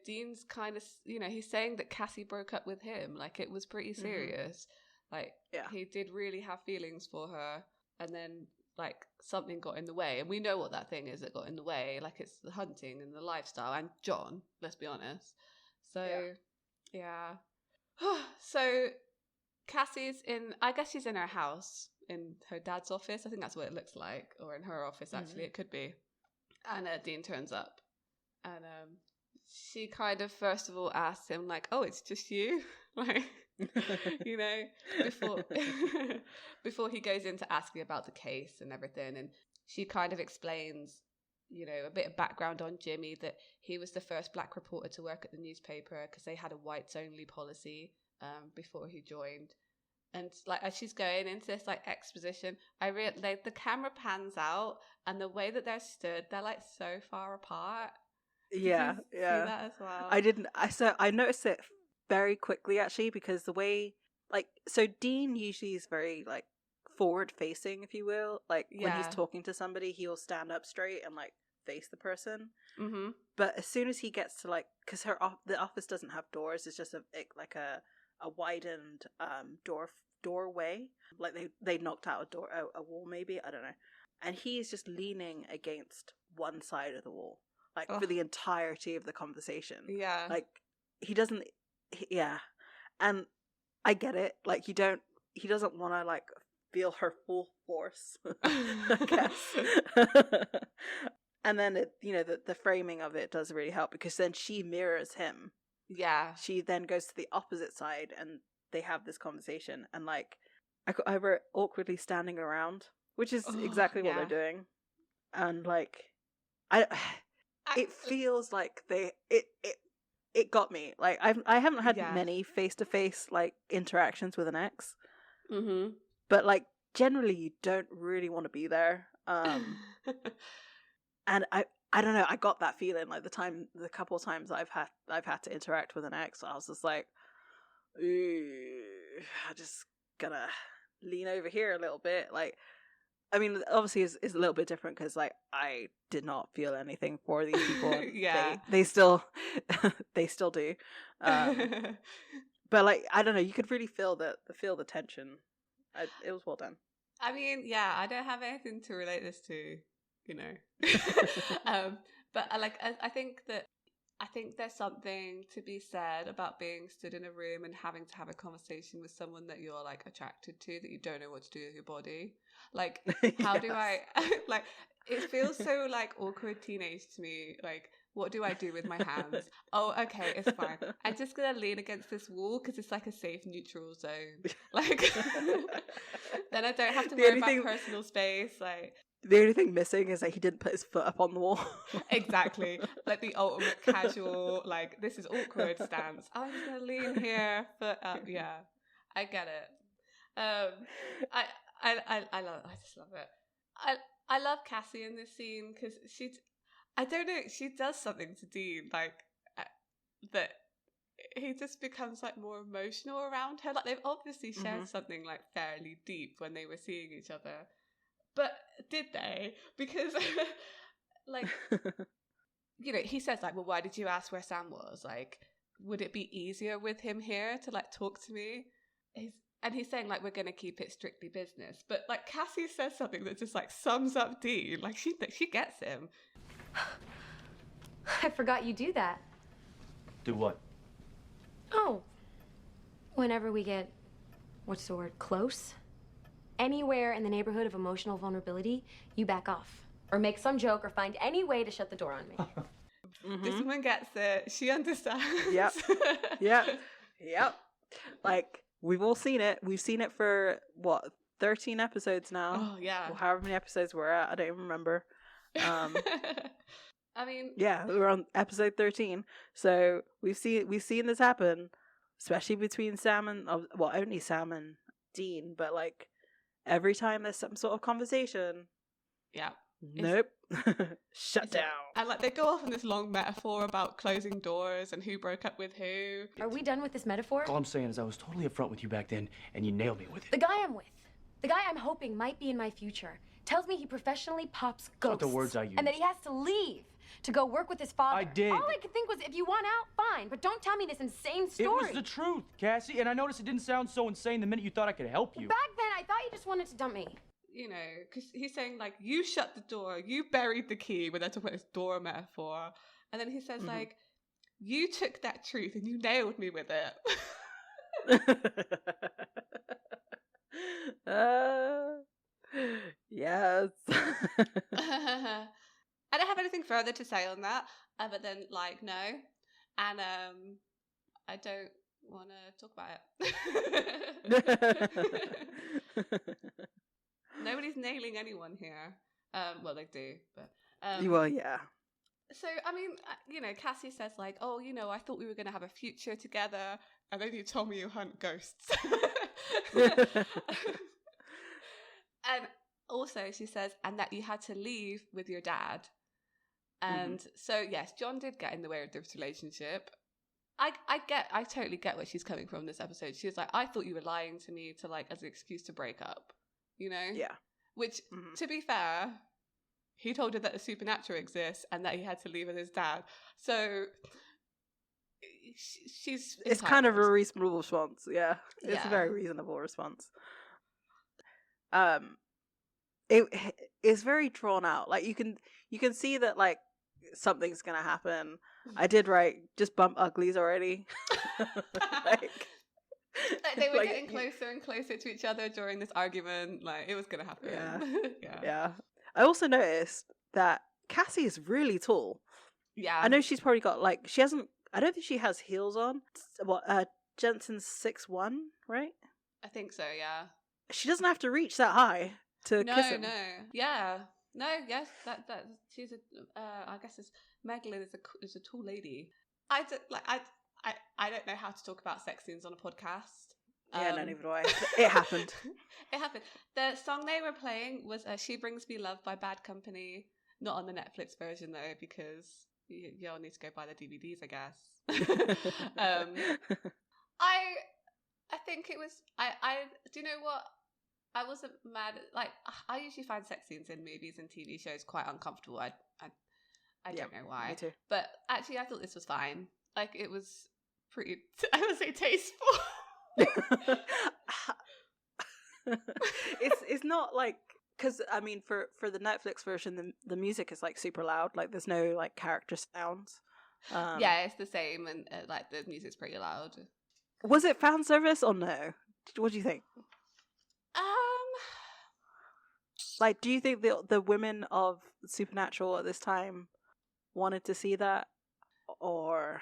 Dean's kind of, he's saying that Cassie broke up with him. Like, it was pretty serious. Like, he did really have feelings for her, and then, like, something got in the way. And we know what that thing is that got in the way. Like, it's the hunting and the lifestyle, and John, let's be honest. So, yeah. So, Cassie's I guess she's in her house, in her dad's office. I think that's what it looks like. Or in her office, actually, it could be. And Dean turns up. And she kind of, first of all, asks him, like, oh, it's just you? Like... before he goes into asking about the case and everything, and she kind of explains, a bit of background on Jimmy, that he was the first black reporter to work at the newspaper because they had a whites only policy before he joined. And like, as she's going into this like exposition, the camera pans out, and the way that they're stood, they're like so far apart. Yeah, see that as well? I noticed it very quickly, actually, because the way, like, so Dean usually is very, like, forward facing, if you will. Like, when he's talking to somebody, he'll stand up straight and, like, face the person. Mm-hmm. But as soon as he gets to, like, because the office doesn't have doors, it's just a widened doorway. Like, they knocked out a wall, maybe, I don't know. And he's just leaning against one side of the wall, like, for the entirety of the conversation. Yeah. Like, he doesn't... Yeah, and I get it. Like, he doesn't want to, like, feel her full force, I guess. And then the framing of it does really help, because then she mirrors him. Yeah, she then goes to the opposite side, and they have this conversation. And like, I wrote awkwardly standing around, which is exactly what they're doing. And like, it feels like it got me. Like, I haven't had many face-to-face, like, interactions with an ex. Mm-hmm. But, like, generally you don't really want to be there. And I don't know, I got that feeling, like, the couple of times I've had to interact with an ex, I was just like, I just gonna lean over here a little bit. Like, I mean, obviously it's a little bit different because, like, I did not feel anything for these people. Yeah. They still do. But, like, I don't know, you could really feel the tension. It was well done. I mean, yeah, I don't have anything to relate this to, you know. But I think there's something to be said about being stood in a room and having to have a conversation with someone that you're like attracted to, that you don't know what to do with your body. Like, how do I like? It feels so like awkward teenage to me. Like, what do I do with my hands? Oh, okay, it's fine. I'm just gonna lean against this wall because it's like a safe, neutral zone. Like, then I don't have to worry about personal space. Like, the only thing missing is that he didn't put his foot up on the wall. Exactly, like the ultimate casual, like, this is awkward stance. I'm just gonna lean here, foot up. Yeah, I get it. I just love it. I love Cassie in this scene because I don't know, she does something to Dean, like, that he just becomes like more emotional around her. Like, they've obviously shared something like fairly deep when they were seeing each other, but did they? Because like, you know, he says like, well, why did you ask where Sam was? Like, would it be easier with him here to like talk to me? And he's saying like, we're going to keep it strictly business. But like, Cassie says something that just like sums up Dean. Like, she gets him. I forgot you do that. Do what? Oh. Whenever we get, what's the word, close? Anywhere in the neighborhood of emotional vulnerability, you back off. Or make some joke or find any way to shut the door on me. This woman gets it. She understands. Yep. Yep. Like, we've all seen it. We've seen it for, what, 13 episodes now? Oh, yeah. Or however many episodes we're at. I don't even remember. I mean, yeah, we're on episode 13. So we've seen this happen, especially between Sam and, well, only Sam and Dean, but like every time there's some sort of conversation. Yeah. Nope. Shut down. And like, they go off on this long metaphor about closing doors and who broke up with who. Are we done with this metaphor? All I'm saying is I was totally upfront with you back then, and you nailed me with it. The guy I'm with, the guy I'm hoping might be in my future, tells me he professionally pops ghosts. Not the words I used. And that he has to leave to go work with his father. I did. All I could think was, if you want out, fine, but don't tell me this insane story. It was the truth, Cassie, and I noticed it didn't sound so insane the minute you thought I could help you. Back then, I thought you just wanted to dump me. You know, because he's saying, like, you shut the door, you buried the key when they're talking about this door metaphor. And then he says, like, you took that truth and you nailed me with it. Yes. I don't have anything further to say on that, other than, like, no. And I don't want to talk about it. Nobody's nailing anyone here. Well, they do, but... well, yeah. So, I mean, you know, Cassie says, like, oh, you know, I thought we were going to have a future together, and then you told me you hunt ghosts. And also, she says, and that you had to leave with your dad. And so, yes, John did get in the way of this relationship. I totally get where she's coming from this episode. She was like, I thought you were lying to me to, like, as an excuse to break up. You know? Yeah. Which, to be fair, he told her that the supernatural exists and that he had to leave with his dad. So, she's... It's kind of a reasonable response, yeah. It's Yeah. a very reasonable response. It's very drawn out. Like, you can see that, like, something's gonna happen. I did write, just bump uglies already. Like, they were like, getting closer and closer to each other during this argument. Like, it was going to happen. Yeah. I also noticed that Cassie is really tall. Yeah. I know she's probably got, like, she hasn't, I don't think she has heels on. What, Jensen's 6'1", right? I think so, yeah. She doesn't have to reach that high to kiss him. No. Yeah. No, yes, that she's a, I guess Magdalene is a tall lady. I don't know how to talk about sex scenes on a podcast. Yeah, no, neither do I. It happened. It happened. The song they were playing was She Brings Me Love by Bad Company. Not on the Netflix version, though, because y'all need to go buy the DVDs, I guess. I think it was. I do you know what? I wasn't mad. Like, I usually find sex scenes in movies and TV shows quite uncomfortable. I don't know why. Me too. But actually, I thought this was fine. Like, it was pretty. I would say tasteful. It's not like, because I mean for the Netflix version the music is like super loud, like there's no like character sounds. Yeah, it's the same, and like the music's pretty loud. Was it fan service or no? What do you think? Like, do you think the women of Supernatural at this time wanted to see that, or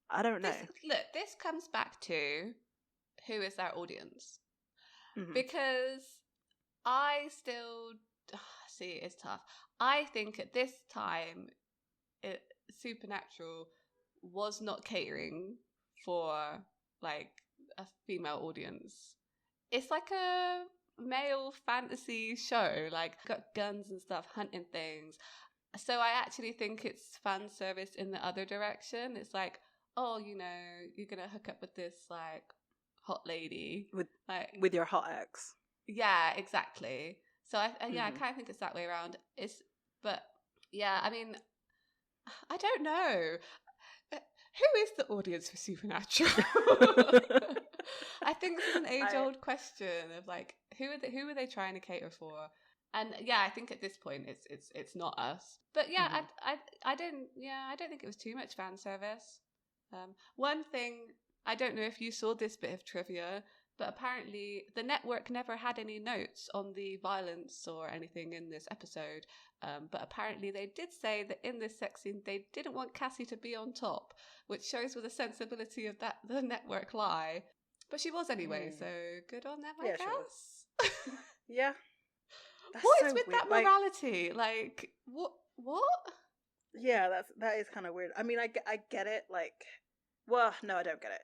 I don't know? This comes back to who is our audience. Mm-hmm. Because I still see it's tough. I think at this time, Supernatural was not catering for like a female audience. It's like a male fantasy show, like got guns and stuff, hunting things. So I actually think it's fan service in the other direction. It's like, oh, you know, you're gonna hook up with this like hot lady with your hot ex. Yeah, exactly. So I kind of think it's that way around. But yeah, I mean, I don't know. Who is the audience for Supernatural? I think this is an age-old question of like, who are they trying to cater for? And yeah, I think at this point it's not us. But yeah, I don't think it was too much fan service. One thing, I don't know if you saw this bit of trivia, but apparently the network never had any notes on the violence or anything in this episode. But apparently they did say that in this sex scene they didn't want Cassie to be on top, which shows where the sensibility of the network lie. But she was anyway, so good on them, I guess. Yeah. That's what so is with weird. that morality? Like what? Yeah, that is kind of weird. I mean, I get it. Like, well, no, I don't get it.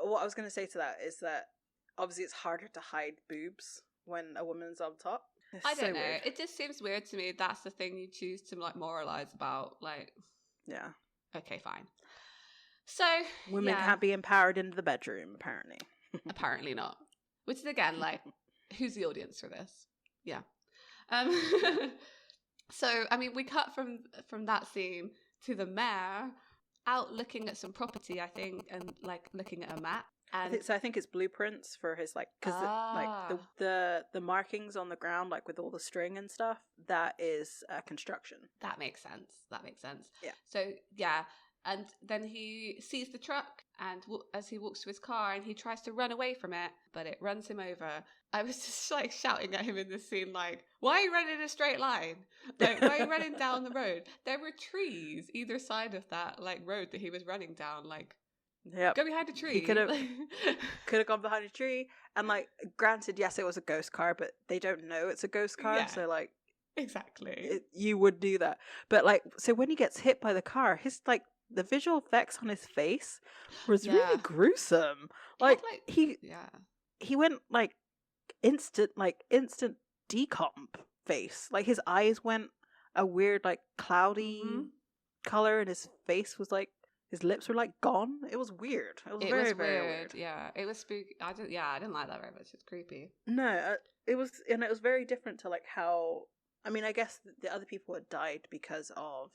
What I was going to say to that is that obviously it's harder to hide boobs when a woman's on top. I don't know. Weird. It just seems weird to me. That's the thing you choose to like moralize about. Like, yeah. Okay, fine. So women can't be empowered into the bedroom, apparently. Apparently not. Which is again like, who's the audience for this? Yeah. So I mean, we cut from that scene to the mayor out looking at some property, I think, and like looking at a map. And I think it's blueprints for his like, because like the markings on the ground, like with all the string and stuff, that is construction. That makes sense. Yeah. So yeah, and then he sees the truck, and as he walks to his car, and he tries to run away from it, but it runs him over. I was just like shouting at him in this scene, like, "Why are you running in a straight line? Like, why are you running down the road?" There were trees either side of that like road that he was running down, like. Yep. Go behind a tree. He could have gone behind a tree. And like, granted, yes, it was a ghost car, but they don't know it's a ghost car. Yeah. So like, exactly, you would do that. But like, so when he gets hit by the car, his like the visual effects on his face was really gruesome. Like he went like instant decomp face. Like his eyes went a weird like cloudy color, and his face was like. His lips were like gone. It was weird. It was very weird. Yeah, it was spooky. I didn't like that very much. It's creepy. No, it was very different to like how. I mean, I guess the other people had died because of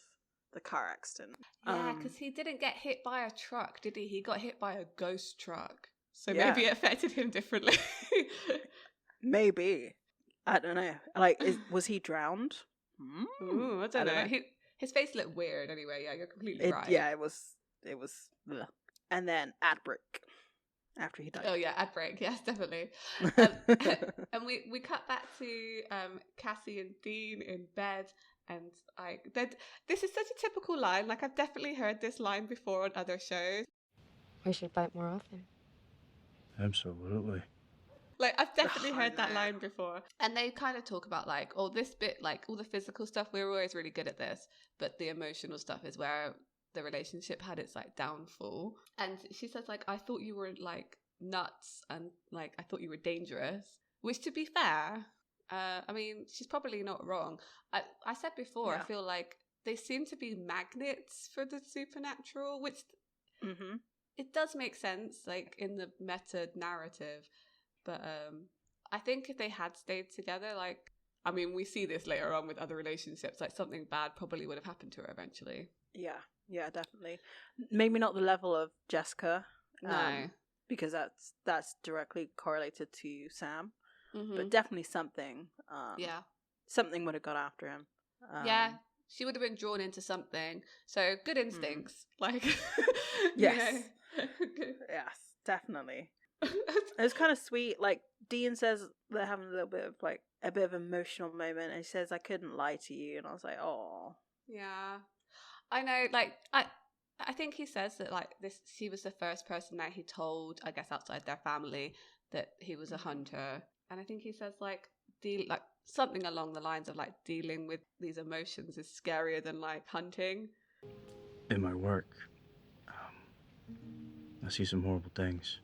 the car accident. Yeah, because he didn't get hit by a truck, did he? He got hit by a ghost truck. So maybe it affected him differently. Maybe. I don't know. Like, was he drowned? Ooh, I don't know. His face looked weird. Anyway, yeah, you're completely right. Yeah, it was. Bleh. And then ad break after he died. Oh yeah, ad break. Yes, definitely. And we cut back to Cassie and Dean in bed, and like this is such a typical line. Like I've definitely heard this line before on other shows. We should fight more often. Absolutely. Like I've definitely heard that line before. And they kind of talk about like, oh, this bit, like all the physical stuff, we were always really good at this, but the emotional stuff is where the relationship had its like downfall. And she says like, I thought you were like nuts, and like I thought you were dangerous, which to be fair, I mean, she's probably not wrong. I said before, I feel like they seem to be magnets for the supernatural, which it does make sense, like in the meta narrative, but I think if they had stayed together, like, I mean, we see this later on with other relationships, like something bad probably would have happened to her eventually. Yeah, definitely. Maybe not the level of Jessica, No. because that's directly correlated to Sam, Mm-hmm. but definitely something. Yeah. Something would have gone after him. Yeah, she would have been drawn into something. So good instincts, like Yes. you know. Yes, definitely. It was kind of sweet. Like Dean says, they're having a bit of emotional moment, and he says, "I couldn't lie to you," and I was like, "Oh, Yeah, I know. Like I think he says that like this, she was the first person that he told, I guess outside their family, that he was a hunter, and I think he says like something along the lines of like dealing with these emotions is scarier than like hunting. In my work, I see some horrible things.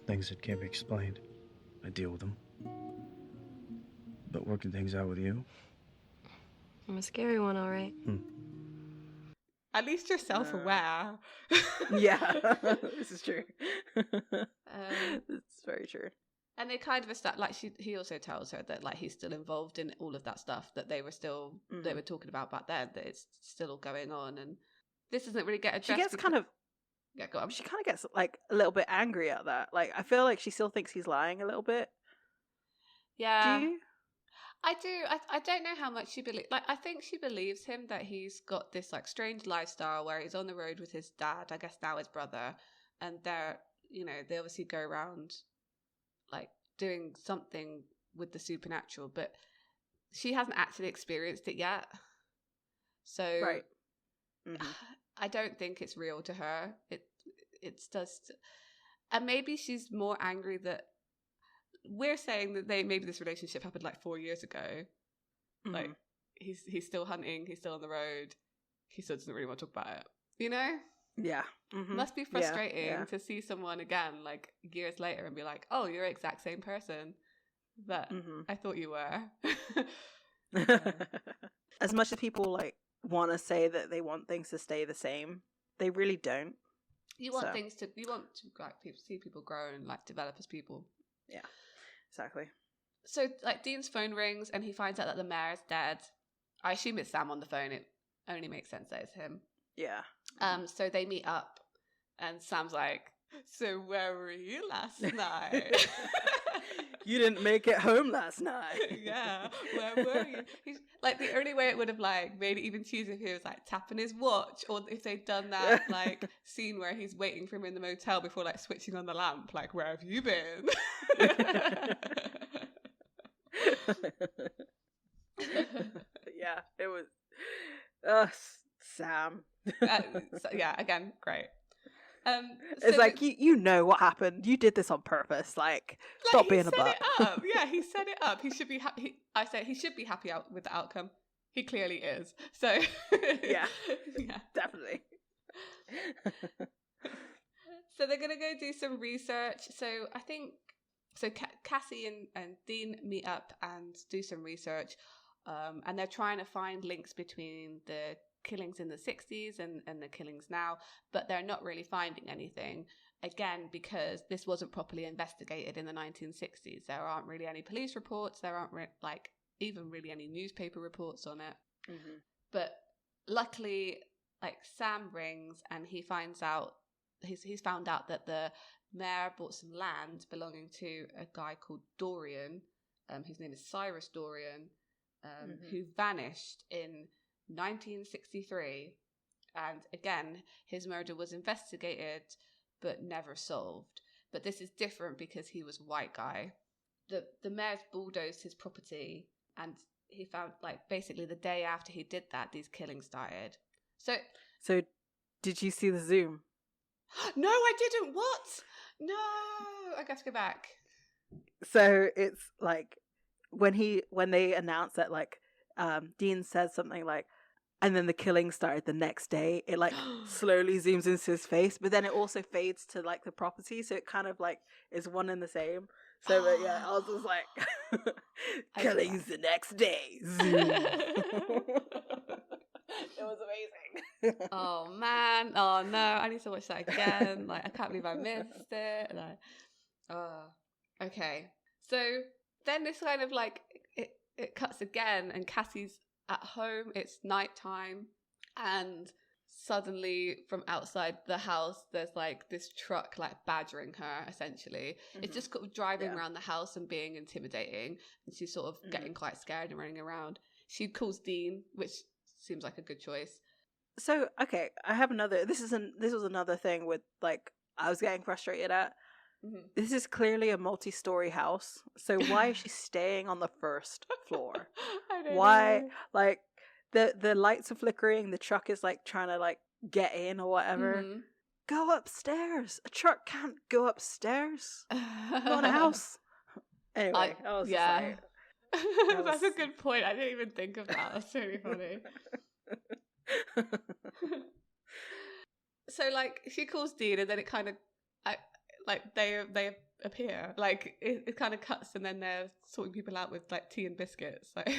Things that can't be explained. I deal with them. But working things out with you? I'm a scary one, all right. At least you're self-aware. yeah, this is true. It's very true." And they kind of he also tells her that like he's still involved in all of that stuff that they were talking about back then, that it's still all going on, and this doesn't really get addressed. She gets kind of go on. She kind of gets like a little bit angry at that. Like I feel like she still thinks he's lying a little bit. Yeah. Do you? I do. I don't know how much she believes. Like, I think she believes him that he's got this like strange lifestyle where he's on the road with his dad, I guess now his brother, and they're, they obviously go around like doing something with the supernatural, but she hasn't actually experienced it yet. So Right. I don't think it's real to her. It's just, and maybe she's more angry that we're saying that maybe this relationship happened like 4 years ago. Like he's still hunting, he's still on the road, he still doesn't really want to talk about it. Yeah. Must be frustrating Yeah. to see someone again like years later and be like, oh, you're the exact same person that I thought you were. As much as people like want to say that they want things to stay the same, they really don't. You want like see people grow and like develop as people. Yeah, exactly. So like Dean's phone rings and he finds out that the mayor is dead. I assume it's Sam on the phone. It only makes sense that it's him. Yeah. So they meet up and Sam's like, so where were you last night? You didn't make it home last night. Yeah, where were you? He's like, the only way it would have like made it even cheesier if he was like tapping his watch, or if they'd done that like scene where he's waiting for him in the motel before like switching on the lamp, like, where have you been? Yeah, it was Sam. So, yeah, again, great. It's like you know what happened. You did this on purpose. Like stop being a butt. Yeah, he set it up. He should be happy. I say he should be happy out with the outcome. He clearly is. So yeah, yeah, definitely. So they're gonna go do some research. So I think Cassie and Dean meet up and do some research, and they're trying to find links between the killings in the 60s and the killings now, but they're not really finding anything, again because this wasn't properly investigated in the 1960s. There aren't really any police reports, there aren't even really any newspaper reports on it. But luckily like Sam rings and he finds out he's found out that the mayor bought some land belonging to a guy called Dorian, his name is Cyrus Dorian, who vanished in 1963, and again his murder was investigated but never solved. But this is different because he was a white guy. The mayor's bulldozed his property, and he found like basically the day after he did that, these killings started. So did you see the Zoom? No, I didn't. What? No, I got to go back. So it's like when they announced that like Dean says something like, and then the killing started the next day, it like slowly zooms into his face, but then it also fades to like the property, so it kind of like is one and the same. So but yeah, I was just like killings the next day. Zoom. It was amazing. Oh man, oh no, I need to watch that again. Like, I can't believe I missed it. Like, okay. So then this kind of like it cuts again, and Cassie's at home. It's nighttime, and suddenly from outside the house, there's like this truck like badgering her. Essentially, it's just sort of driving around the house and being intimidating, and she's sort of getting quite scared and running around. She calls Dean, which seems like a good choice. So, okay, I have another. This was another thing with like I was getting frustrated at. This is clearly a multi-story house. So why is she staying on the first floor? I don't Why? know. Like the lights are flickering. The truck is like trying to like get in or whatever. Go upstairs. A truck can't go upstairs. Not a house. Anyway, I was just like, That's a good point. I didn't even think of that. That's really funny. So like she calls Dean, and then it kind of like they appear. Like it kind of cuts, and then they're sorting people out with like tea and biscuits. Like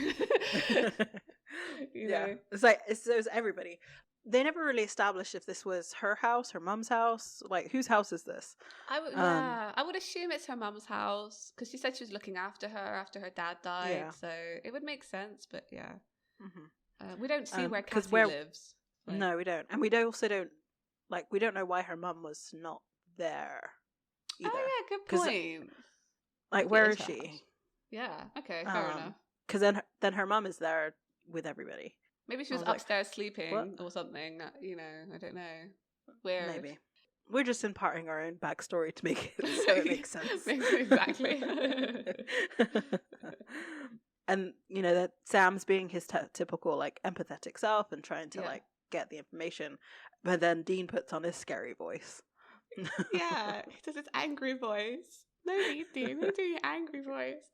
you know. It's like it was everybody. They never really established if this was her house, her mum's house. Like, whose house is this? I would assume it's her mum's house, because she said she was looking after her dad died. Yeah. So it would make sense. But yeah, we don't see where Cassie lives. So. No, we don't, and we don't know why her mum was not there either. Oh yeah, good point. Like, where is she? House. Yeah. Okay. Fair enough. Because then her mum is there with everybody. Maybe she was upstairs sleeping or something. You know, I don't know. Weird. Maybe. We're just imparting our own backstory to make it so it makes sense. Exactly. And you know that Sam's being his typical like empathetic self and trying to like get the information, but then Dean puts on his scary voice. Yeah, he does his angry voice. No, you do your angry voice.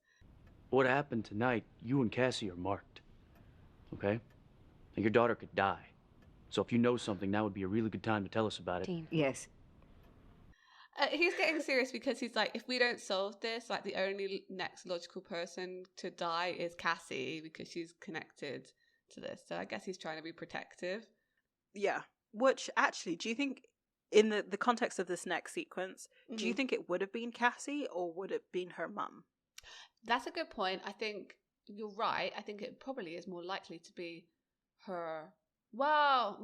What happened tonight, you and Cassie are marked. Okay? Now, your daughter could die. So if you know something, now would be a really good time to tell us about it. Dean. Yes. He's getting serious because he's like, if we don't solve this, like the only next logical person to die is Cassie, because she's connected to this. So I guess he's trying to be protective. Yeah. Which actually, do you think in the context of this next sequence, do you think it would have been Cassie or would it have been her mum? That's a good point. I think you're right. I think it probably is more likely to be her. Well,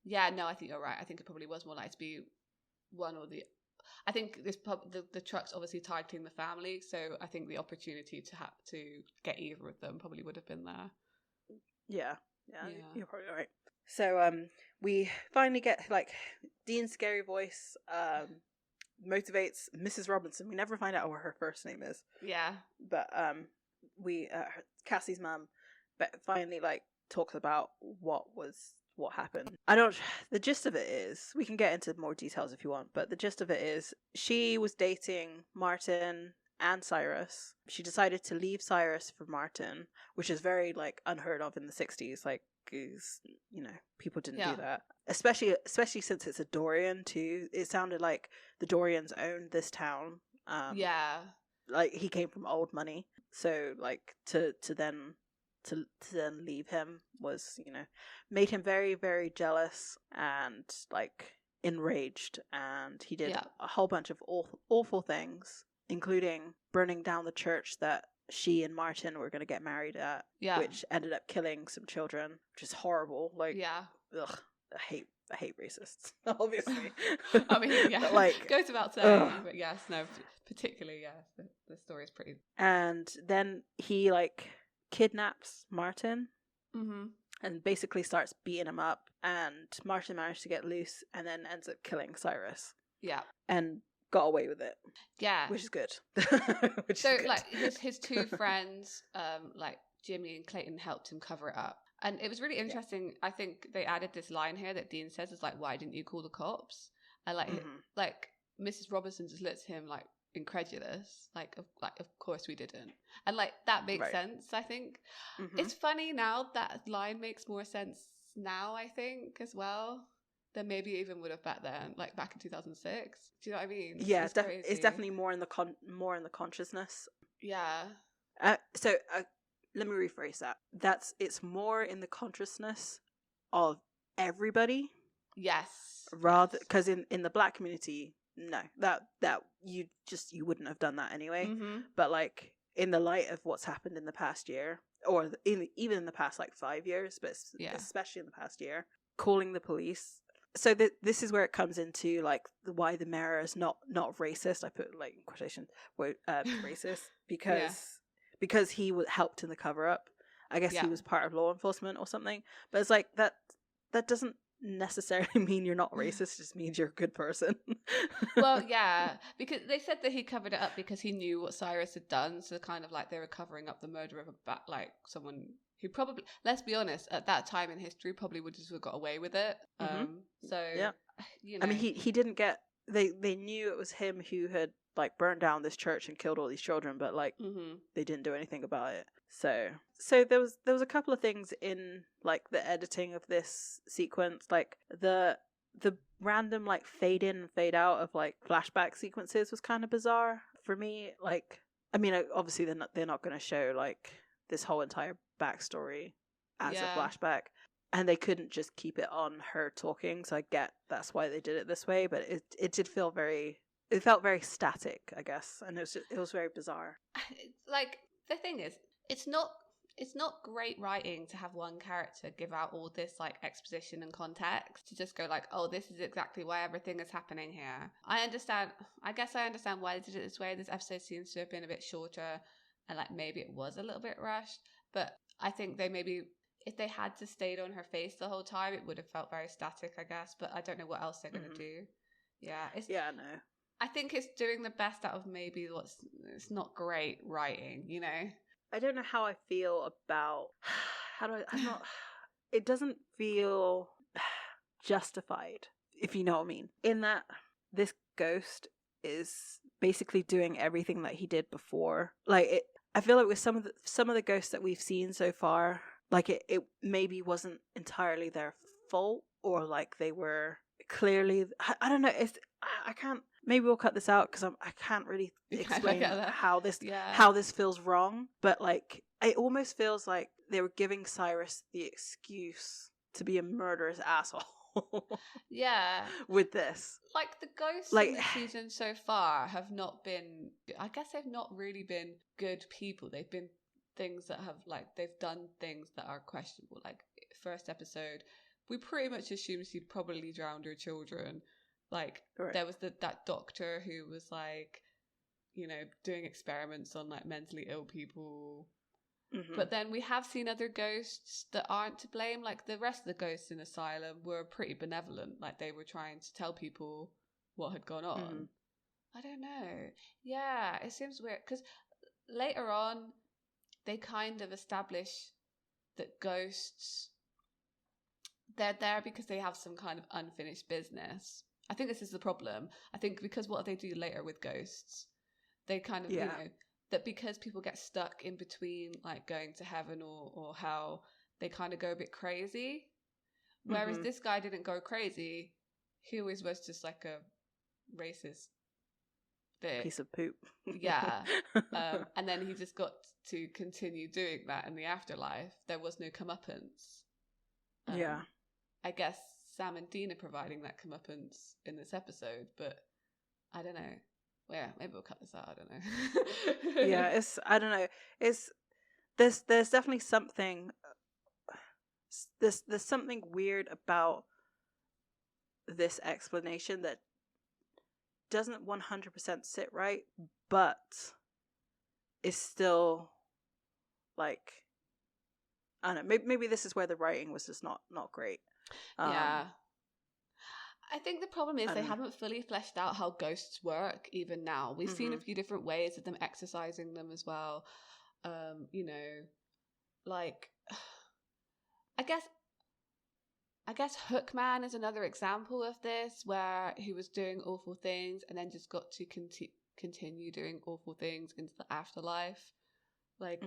yeah, no, I think you're right. I think it probably was more likely to be one or the. I think the truck's obviously targeting the family, so I think the opportunity to have to get either of them probably would have been there. Yeah, you're probably right. So we finally get like Dean's scary voice motivates Mrs. Robinson. We never find out what her first name is. Yeah, but Cassie's mum, but finally like talks about what happened. The gist of it is, we can get into more details if you want, but the gist of it is she was dating Martin and Cyrus. She decided to leave Cyrus for Martin, which is very like unheard of in the 60s. Like, you know, people didn't do that, especially since it's a Dorian too. It sounded like the Dorians owned this town. Like he came from old money, so like to then leave him was, you know, made him very, very jealous and like enraged, and he did a whole bunch of awful things, including burning down the church that she and Martin were going to get married at, which ended up killing some children, which is horrible. Like, ugh, I hate racists, obviously. I mean, yeah, like, goes without saying, but yes, no, particularly, the story is pretty. And then he like kidnaps Martin and basically starts beating him up, and Martin managed to get loose and then ends up killing Cyrus. Yeah. And got away with it. Yeah. Which is good. Like his two friends, like Jimmy and Clayton, helped him cover it up. And it was really interesting. I think they added this line here that Dean says is like, why didn't you call the cops? And like Mrs. Robinson just looks at him like incredulous, like of course we didn't. And like that makes sense, I think. It's funny now, that line makes more sense now, I think, as well, than maybe even would have back then, like back in 2006. Do you know what I mean? Yeah, it's definitely more in the consciousness. Yeah. So let me rephrase that. It's more in the consciousness of everybody. Yes. Rather, because in the black community, no, that you wouldn't have done that anyway. Mm-hmm. But like in the light of what's happened in the past year, or even in the past like 5 years, but especially in the past year, calling the police. So this is where it comes into like why the mayor is not racist. I put like in quotation racist because he helped in the cover up. I guess he was part of law enforcement or something. But it's like that doesn't necessarily mean you're not racist. It just means you're a good person. Well, yeah, because they said that he covered it up because he knew what Cyrus had done. So kind of like they were covering up the murder of like someone who probably, let's be honest, at that time in history probably would just have got away with it. So yeah, you know, I mean, he didn't get. They knew it was him who had like burned down this church and killed all these children, but like they didn't do anything about it. So there was a couple of things in like the editing of this sequence, like the random like fade in and fade out of like flashback sequences was kind of bizarre for me. Like, I mean, obviously they're not going to show like this whole entire backstory as a flashback, and they couldn't just keep it on her talking. So I get that's why they did it this way, but it did feel it felt very static, I guess, and it was very bizarre. Like the thing is, it's not great writing to have one character give out all this like exposition and context, to just go like, oh, this is exactly why everything is happening here. I guess I understand why they did it this way. This episode seems to have been a bit shorter, and like maybe it was a little bit rushed, but I think they maybe, if they had to stayed on her face the whole time, it would have felt very static, I guess. But I don't know what else they're going to do. Yeah, no. I think it's doing the best out of maybe it's not great writing, you know? I don't know how I feel about it doesn't feel justified, if you know what I mean. In that this ghost is basically doing everything that he did before. Like I feel like with some of the ghosts that we've seen so far, like it maybe wasn't entirely their fault, or like they were clearly, I don't know, I can't, maybe we'll cut this out because I can't really explain how this feels wrong, but like it almost feels like they were giving Cyrus the excuse to be a murderous asshole. Yeah. With this, like the ghosts in the season so far have not been, I guess they've not really been good people. They've been things that have like, they've done things that are questionable. Like first episode, we pretty much assumed she'd probably drowned her children. Like there was that doctor who was like, you know, doing experiments on like mentally ill people. But then we have seen other ghosts that aren't to blame. Like the rest of the ghosts in Asylum were pretty benevolent. Like they were trying to tell people what had gone on. I don't know. Yeah, it seems weird because later on they kind of establish that ghosts, they're there because they have some kind of unfinished business. I think this is the problem. I think because what they do later with ghosts, they kind of, you know, that because people get stuck in between like going to heaven or hell, they kind of go a bit crazy. Whereas this guy didn't go crazy. He always was just like a racist piece of poop. Yeah. And then he just got to continue doing that in the afterlife. There was no comeuppance. Yeah. I guess Sam and Dean are providing that comeuppance in this episode, but I don't know. Well, yeah, maybe we'll cut this out. I don't know. Yeah, I don't know. There's definitely something. There's something weird about this explanation that doesn't 100% sit right, but is still like, I don't know. Maybe this is where the writing was just not great. Yeah. I think the problem is they haven't fully fleshed out how ghosts work even now. We've seen a few different ways of them exercising them as well. You know, like I guess Hookman is another example of this, where he was doing awful things and then just got to continue doing awful things into the afterlife. Like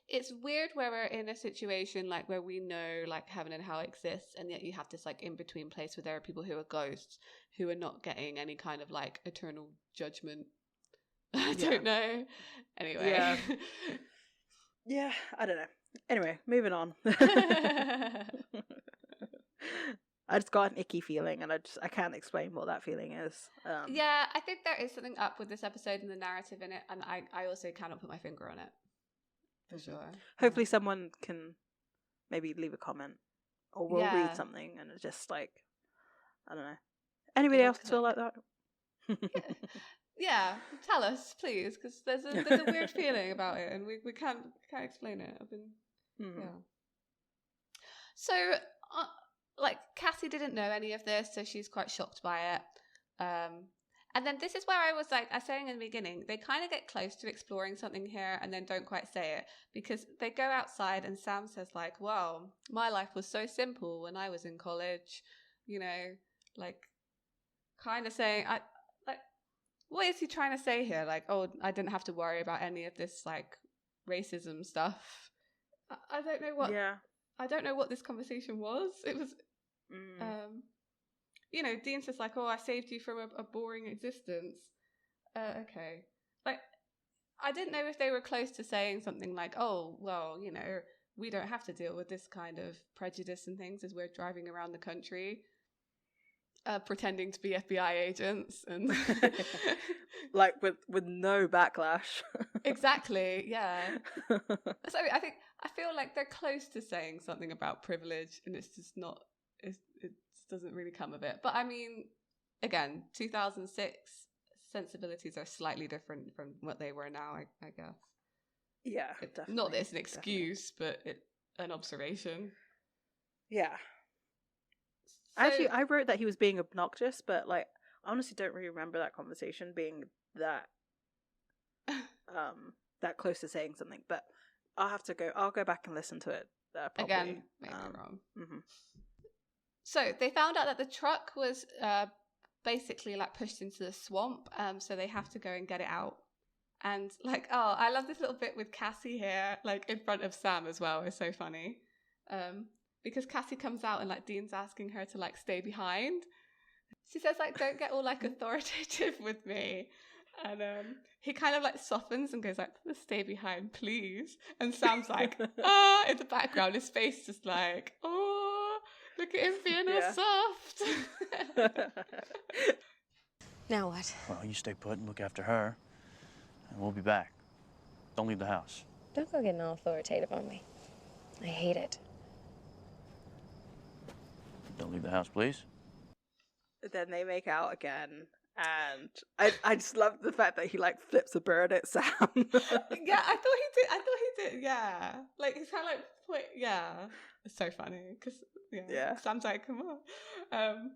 it's weird where we're in a situation like where we know like heaven and hell exists, and yet you have this like in between place where there are people who are ghosts who are not getting any kind of like eternal judgment. I don't know. Anyway, Yeah, I don't know. Anyway, moving on. I just got an icky feeling, and I can't explain what that feeling is. Yeah, I think there is something up with this episode and the narrative in it, and I also cannot put my finger on it. For sure. Hopefully someone can maybe leave a comment, or we'll Yeah. read something, and it's just like, I don't know. Anybody else feel like that? Yeah, tell us, please, because there's a weird feeling about it, and we can't explain it. I've been yeah. So, like, Cassie didn't know any of this, so she's quite shocked by it. And then this is where I was like, I was saying in the beginning, they kind of get close to exploring something here and then don't quite say it, because they go outside and Sam says like, well, my life was so simple when I was in college, you know, like kind of saying, what is he trying to say here? Like, oh, I didn't have to worry about any of this like racism stuff. I don't know what. Yeah. I don't know what this conversation was. It was, you know, Dean says like, oh, I saved you from a boring existence. Okay. Like, I didn't know if they were close to saying something like, oh, well, you know, we don't have to deal with this kind of prejudice and things as we're driving around the country. Pretending to be FBI agents and like with no backlash. Exactly, yeah. So I feel like they're close to saying something about privilege, and it's just not. It just doesn't really come of it. But I mean, again, 2006 sensibilities are slightly different from what they were now. I guess. Yeah, definitely. Not that it's an excuse, but an observation. Yeah. So, Actually, I wrote that he was being obnoxious, but like, I honestly don't really remember that conversation being that that close to saying something. But I'll go back and listen to it properly. Again, maybe wrong. Mm-hmm. So they found out that the truck was basically like pushed into the swamp, so they have to go and get it out. And like, oh, I love this little bit with Cassie here, like in front of Sam as well. It's so funny. Because Cassie comes out and like Dean's asking her to like stay behind. She says like, don't get all like authoritative with me. And he kind of like softens and goes like, stay behind, please. And Sam's like, in the background, his face just like, oh, look at him being all soft. Now what? Well, you stay put and look after her, and we'll be back. Don't leave the house. Don't go getting all authoritative on me. I hate it. Don't leave the house, please. Then they make out again, and I just love the fact that he like flips a bird at Sam. Yeah, I thought he did. Yeah, like he's kind of like, yeah, it's so funny because Sam's like, come on,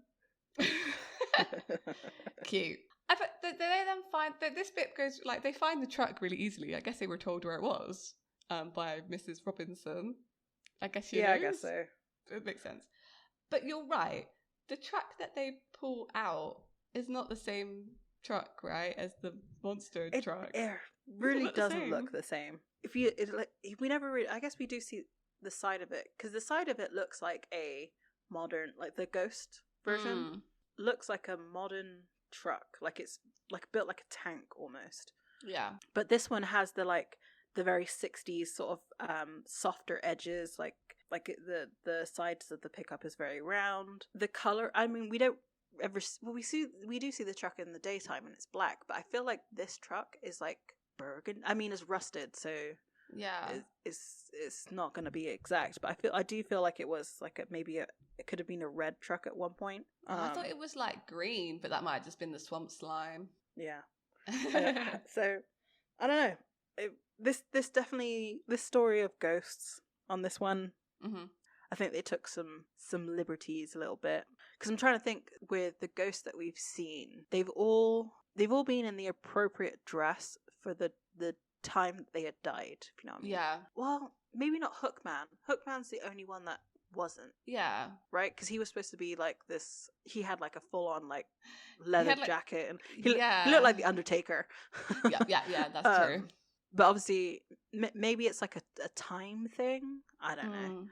cute. But they then find that this bit goes like they find the truck really easily. I guess they were told where it was by Mrs. Robinson. I guess she knows. I guess so. It makes sense. But you're right. The truck that they pull out is not the same truck, right, as the monster truck. It really doesn't look the same. We never really. I guess we do see the side of it, because the side of it looks like a modern, like the Ghost version looks like a modern truck, like it's like built like a tank almost. Yeah. But this one has the very 60s sort of softer edges, like the sides of the pickup is very round. The color, I mean, we don't ever, well, we do see the truck in the daytime and it's black, but I feel like this truck is like burgundy. I mean, it's rusted, so yeah, it's not going to be exact, but I do feel like it was like it could have been a red truck at one point. I thought it was like green, but that might have just been the swamp slime. Yeah. So I don't know. This definitely, this story of ghosts on this one, I think they took some liberties a little bit, because I'm trying to think, with the ghosts that we've seen, they've all been in the appropriate dress for the time that they had died, if you know what I mean. Yeah. Well, maybe not Hookman. Hookman's the only one that wasn't. Yeah. Right? Because he was supposed to be like this, he had like a full-on like leather jacket, and he looked like the Undertaker. yeah, that's true. But obviously, maybe it's like a time thing. I don't know.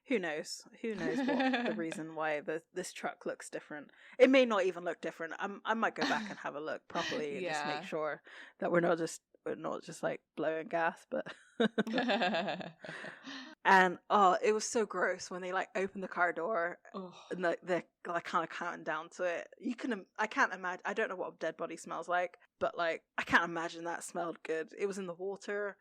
Who knows? Who knows what the reason why this truck looks different? It may not even look different. I might go back and have a look properly and just make sure that we're not just but not just like blowing gas, but and it was so gross when they like opened the car door and they're like kind of counting down to it. I can't imagine. I don't know what a dead body smells like, but like I can't imagine that smelled good. It was in the water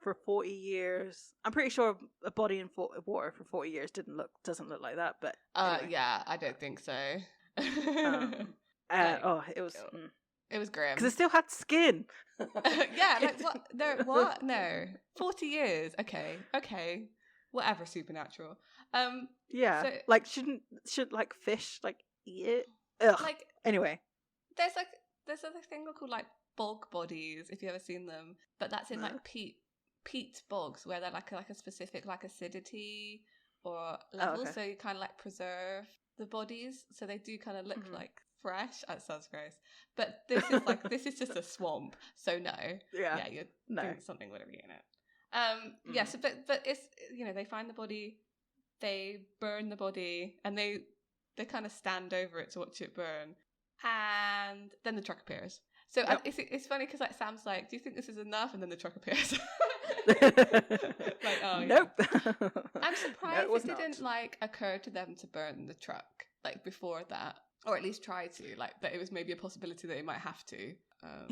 for 40 years. I'm pretty sure a body in water for 40 years doesn't look like that, but anyway. Yeah, I don't think so. It was it was grim because it still had skin. Yeah, like what? No, what? No, 40 years. Okay, whatever. Supernatural. Yeah, so, like should like fish like eat it? Ugh. Like anyway, there's a thing called like bog bodies, if you've ever seen them, but that's in like peat bogs where they're like a specific like acidity or level, so you kind of like preserve the bodies so they do kind of look like fresh. That sounds gross, but this is just a swamp, so no, you're doing something whatever in it. Yes, but it's, you know, they find the body, they burn the body, and they kind of stand over it to watch it burn, and then the truck appears. So it's funny because like Sam's like, "Do you think this is enough?" And then the truck appears. Like, oh nope. Yeah. I'm surprised no, it didn't like occur to them to burn the truck like before that, or at least try to, like that it was maybe a possibility that they might have to. I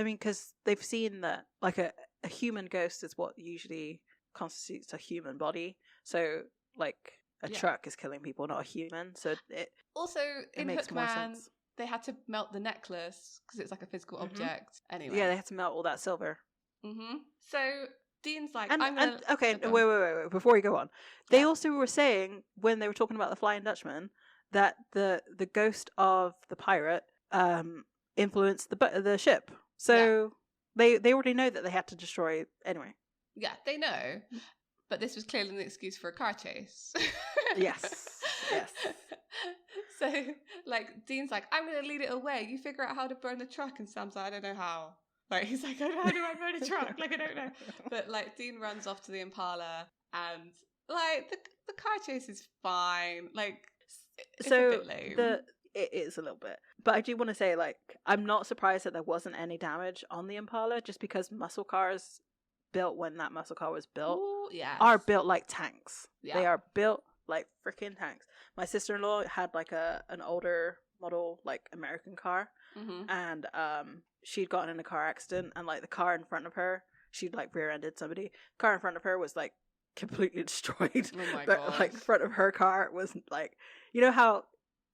mean, because they've seen that like a human ghost is what usually constitutes a human body. So like a truck is killing people, not a human. So it also in makes more Hookman, sense. They had to melt the necklace because it's like a physical object. Anyway, yeah, they had to melt all that silver. So Dean's like, wait, before we go on, they also were saying when they were talking about the Flying Dutchman that the ghost of the pirate influenced the ship. So they already know that they had to destroy it anyway. Yeah, they know, but this was clearly an excuse for a car chase. Yes. So, like, Dean's like, I'm going to lead it away. You figure out how to burn the truck. And Sam's like, I don't know how. Like, he's like, how do I burn a truck? Like, I don't know. But, like, Dean runs off to the Impala and, like, the car chase is fine. Like, it's a bit lame. It is a little bit. But I do want to say, like, I'm not surprised that there wasn't any damage on the Impala just because muscle cars built when that muscle car was built are built like tanks. Yeah. They are built like freaking tanks. My sister-in-law had like an older model like American car, and she'd gotten in a car accident, and like the car in front of her, she'd like rear-ended somebody. The car in front of her was like completely destroyed. Oh my god! Like the front of her car was like, you know how.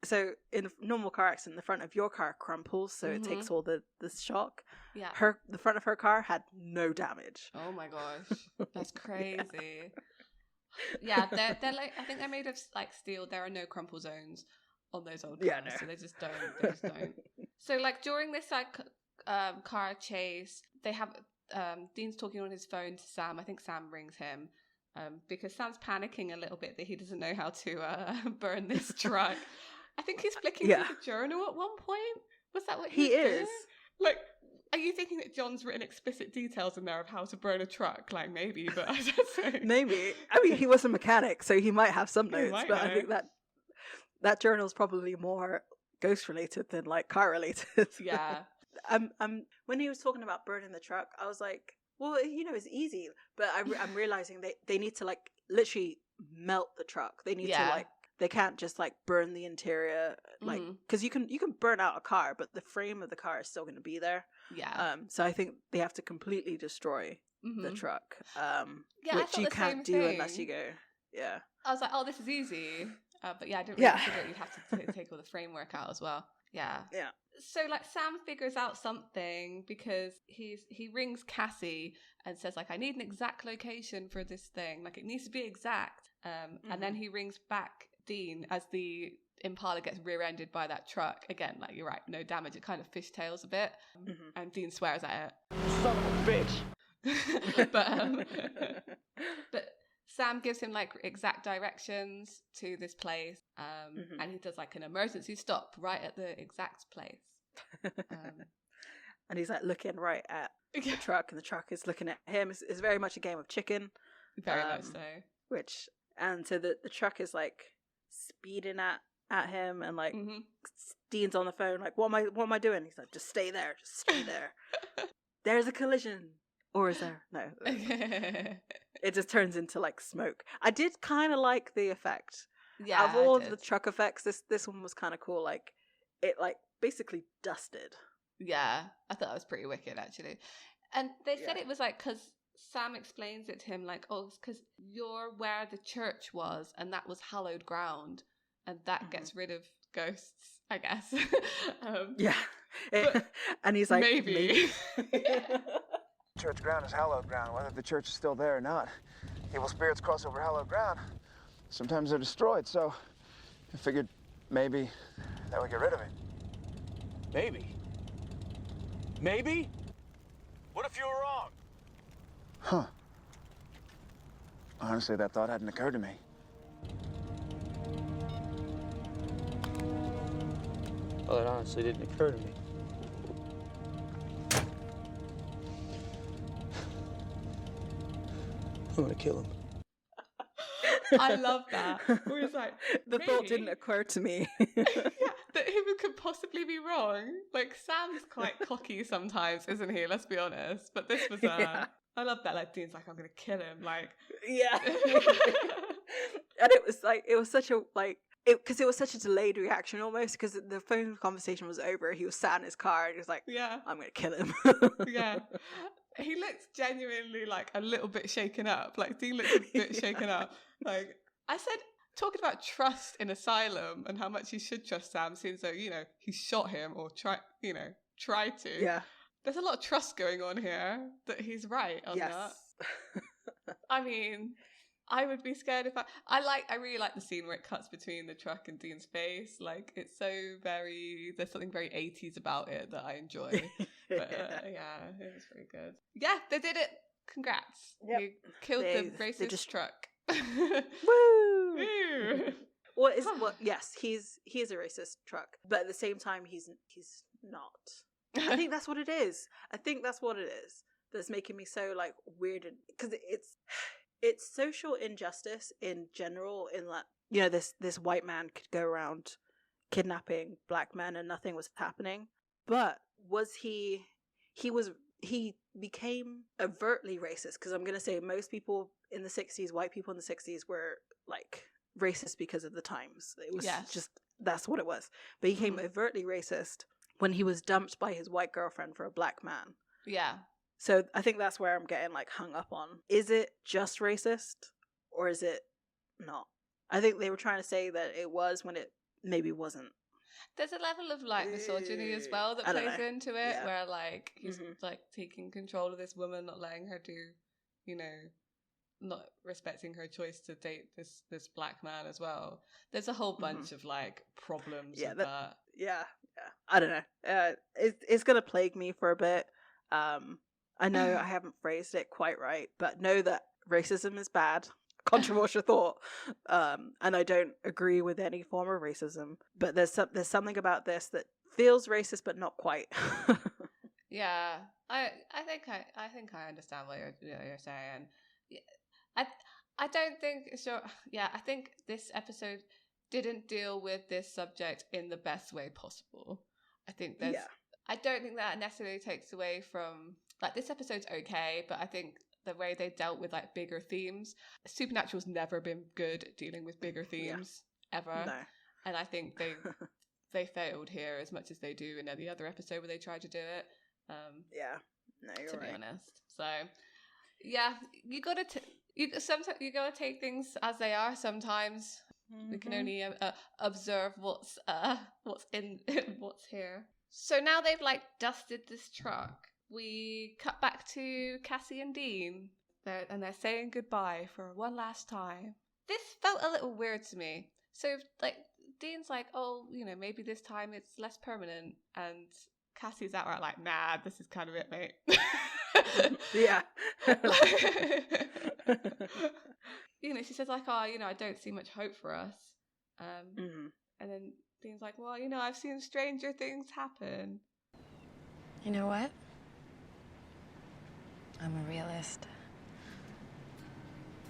So in a normal car accident, the front of your car crumples, so it takes all the shock. Yeah. The front of her car had no damage. Oh my gosh, that's crazy. Yeah, they're like, I think they're made of like steel. There are no crumple zones on those old cars, so they just don't. So like during this like car chase, they have Dean's talking on his phone to Sam. I think Sam rings him. Because Sam's panicking a little bit that he doesn't know how to burn this truck. I think he's flicking through the journal at one point. Was that what he is? Doing? Like, are you thinking that John's written explicit details in there of how to burn a truck? Like, maybe, but I don't know. Maybe. I mean, he was a mechanic, so he might have some notes, but I think that journal's probably more ghost related than like car related. Yeah. When he was talking about burning the truck, I was like, well, you know, it's easy, but I'm realizing they need to like literally melt the truck. They need to like, they can't just like burn the interior, like, because you can burn out a car, but the frame of the car is still going to be there. Yeah. So I think they have to completely destroy the truck, which you can't do unless you go. Yeah. I was like, oh, this is easy, but I didn't really consider you'd have to take all the framework out as well. Yeah. Yeah. So like Sam figures out something because he rings Cassie and says like, I need an exact location for this thing. Like it needs to be exact. And then he rings back Dean as the Impala gets rear-ended by that truck. Again, like you're right, no damage. It kind of fishtails a bit. And Dean swears at it. Son of a bitch. but Sam gives him like exact directions to this place, and he does like an emergency stop right at the exact place. And he's like looking right at the truck, and the truck is looking at him. It's very much a game of chicken. Very much so. So the truck is like speeding at him, and like Dean's on the phone, like, what am I doing? He's like, just stay there. there's a collision. Or is there? No. It just turns into like smoke. I did kind of like the effect. Yeah, Of all I of the did. truck effects, this one was kind of cool. Like, it like basically dusted. Yeah, I thought that was pretty wicked, actually. And they said Yeah. it was like, because Sam explains it to him, like, oh, it's because you're where the church was, and that was hallowed ground, and that gets rid of ghosts, I guess. Yeah. But And he's like, maybe. Church ground is hallowed ground, whether the church is still there or not. Evil spirits cross over hallowed ground. Sometimes they're destroyed, so I figured maybe that would get rid of it. Maybe. Maybe? What if you were wrong? Huh. Honestly, that thought hadn't occurred to me. Well, it honestly didn't occur to me. I'm gonna kill him. I love that. Where he's like, the thought maybe. didn't occur to me. Yeah, that he could possibly be wrong. Like, Sam's quite cocky sometimes, isn't he? Let's be honest. But this was, Yeah. I love that. Like, Dean's like, I'm going to kill him. Like, Yeah. And it was like, it was such a, like, because it was such a delayed reaction almost, because the phone conversation was over. He was sat in his car and he was like, yeah, I'm going to kill him. yeah. He looks genuinely like a little bit shaken up. Like, Dean looks a bit shaken up. Like, I said, talking about trust in Asylum and how much he should trust Sam, seems though, you know, he shot him or tried to. Yeah. There's a lot of trust going on here that he's right on Yes. that. I mean, I would be scared if I really like the scene where it cuts between the truck and Dean's face. Like, it's so there's something very 80s about it that I enjoy. But yeah, it was very good. Yeah, they did it. Congrats. Yep. You killed They the racist just- truck. Woo! Woo! Yes, he is a racist truck, but at the same time, he's not. I think that's what it is. That's making me so like weirded, because it's social injustice in general, in that, you know, this white man could go around kidnapping black men and nothing was happening. But was he became overtly racist, because I'm going to say most people in the 60s, white people in the 60s, were like racist because of the times. It was just, that's what it was. But he became overtly racist when he was dumped by his white girlfriend for a black man. Yeah. So I think that's where I'm getting like hung up on. Is it just racist or is it not? I think they were trying to say that it was when it maybe wasn't. There's a level of like misogyny as well that I don't plays know. into it, Yeah. where like he's like taking control of this woman, not letting her do, you know, not respecting her choice to date this black man as well. There's a whole bunch of like problems with that. Yeah. I don't know. It's gonna plague me for a bit. I know I haven't phrased it quite right, but know that racism is bad. Controversial thought. And I don't agree with any form of racism. But there's something about this that feels racist, but not quite. Yeah, I think I understand what you're saying. Yeah, I don't think so. Yeah, I think this episode didn't deal with this subject in the best way possible. I think there's. Yeah. I don't think that necessarily takes away from, like, this episode's okay, but I think the way they dealt with like bigger themes, Supernatural's never been good at dealing with bigger themes ever. No. And I think they failed here as much as they do in any other episode where they try to do it. Yeah. No, you're to right. be honest. So yeah, sometimes you gotta take things as they are. Sometimes we can only observe what's what's here. So now they've like dusted this truck. We cut back to Cassie and Dean, and they're saying goodbye for one last time. This felt a little weird to me. So like Dean's like, oh, you know, maybe this time it's less permanent, and Cassie's outright like, nah, this is kind of it, mate. Yeah. You know, she says like, oh, you know, I don't see much hope for us. And then Dean's like, well, you know, I've seen stranger things happen. You know what? I'm a realist.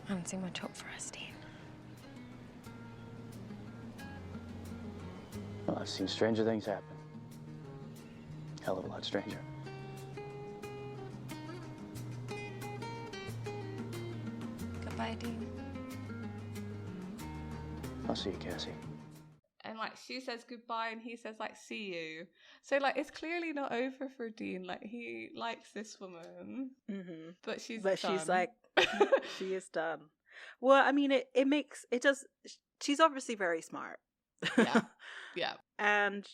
I don't see much hope for us, Dean. Well, I've seen stranger things happen. Hell of a lot stranger. Goodbye, Dean. I'll see you, Cassie. And like she says goodbye and he says like see you. So like it's clearly not over for Dean. Like he likes this woman. Mm-hmm. But she's like she is done. Well, I mean it does. She's obviously very smart. Yeah. And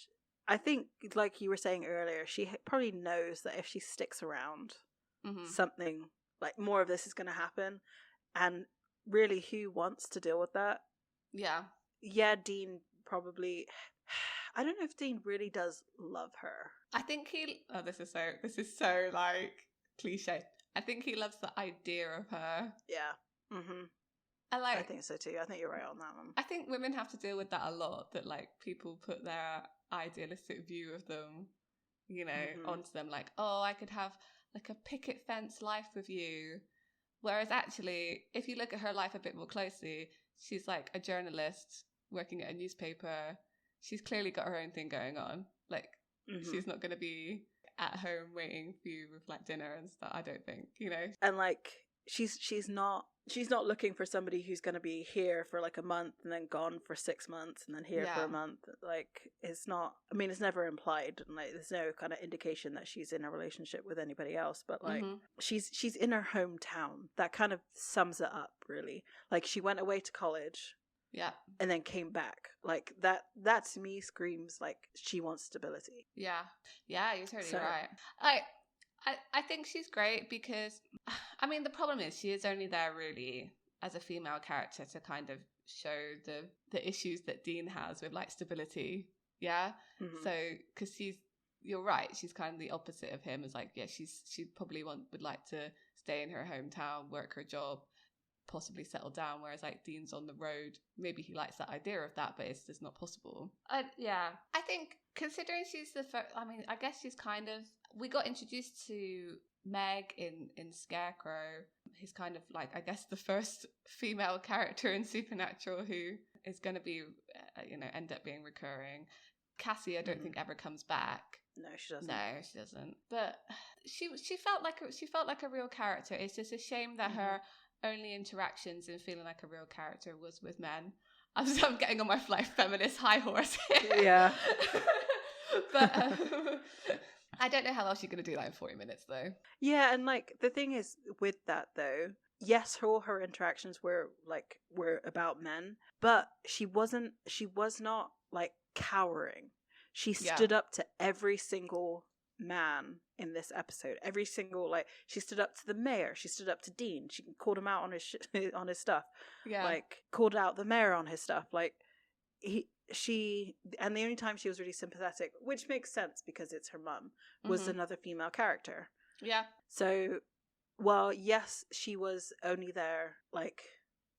I think, like you were saying earlier, she probably knows that if she sticks around, something like more of this is going to happen. And really, who wants to deal with that? Yeah, Dean probably. I don't know if Dean really does love her. I think he. Oh, this is so like cliche. I think he loves the idea of her. Yeah. Mm-hmm. I think so too. I think you're right on that one. I think women have to deal with that a lot. That like people put their idealistic view of them, you know, onto them. Like, oh, I could have like a picket fence life with you. Whereas actually, if you look at her life a bit more closely, she's like a journalist working at a newspaper. She's clearly got her own thing going on. Like, she's not going to be at home waiting for you with like dinner and stuff. I don't think, you know. And like, she's not looking for somebody who's going to be here for like a month and then gone for 6 months and then here for a month. Like, it's not. I mean, it's never implied, and like, there's no kind of indication that she's in a relationship with anybody else. But like, she's in her hometown. That kind of sums it up, really. Like, she went away to college. Yeah. And then came back. Like that to me screams like she wants stability. Yeah. Yeah, you're totally right. I think she's great because, I mean, the problem is she is only there really as a female character to kind of show the issues that Dean has with like stability. Yeah. So, because you're right, she's kind of the opposite of him. Is like, yeah, she probably would like to stay in her hometown, work her job, possibly settle down, whereas like Dean's on the road. Maybe he likes that idea of that, but it's just not possible. I think considering she's the first, I mean, I guess she's kind of, we got introduced to Meg in Scarecrow. He's kind of like, I guess, the first female character in Supernatural who is going to be end up being recurring. Cassie I don't think ever comes back. No, she doesn't. No, she doesn't. But she felt like a real character. It's just a shame that her only interactions in feeling like a real character was with men. I'm getting on my feminist high horse here. Yeah. But I don't know how else you're going to do that in 40 minutes, though. Yeah, and like the thing is with that though, yes, all her interactions were about men, but she was not like cowering. She stood up to every single man in this episode. Every single, like, she stood up to the mayor, she stood up to Dean, she called him out on his stuff. Yeah. Like, called out the mayor on his stuff. Like, and the only time she was really sympathetic, which makes sense because it's her mum, was another female character. Yeah. So, while yes, she was only there, like,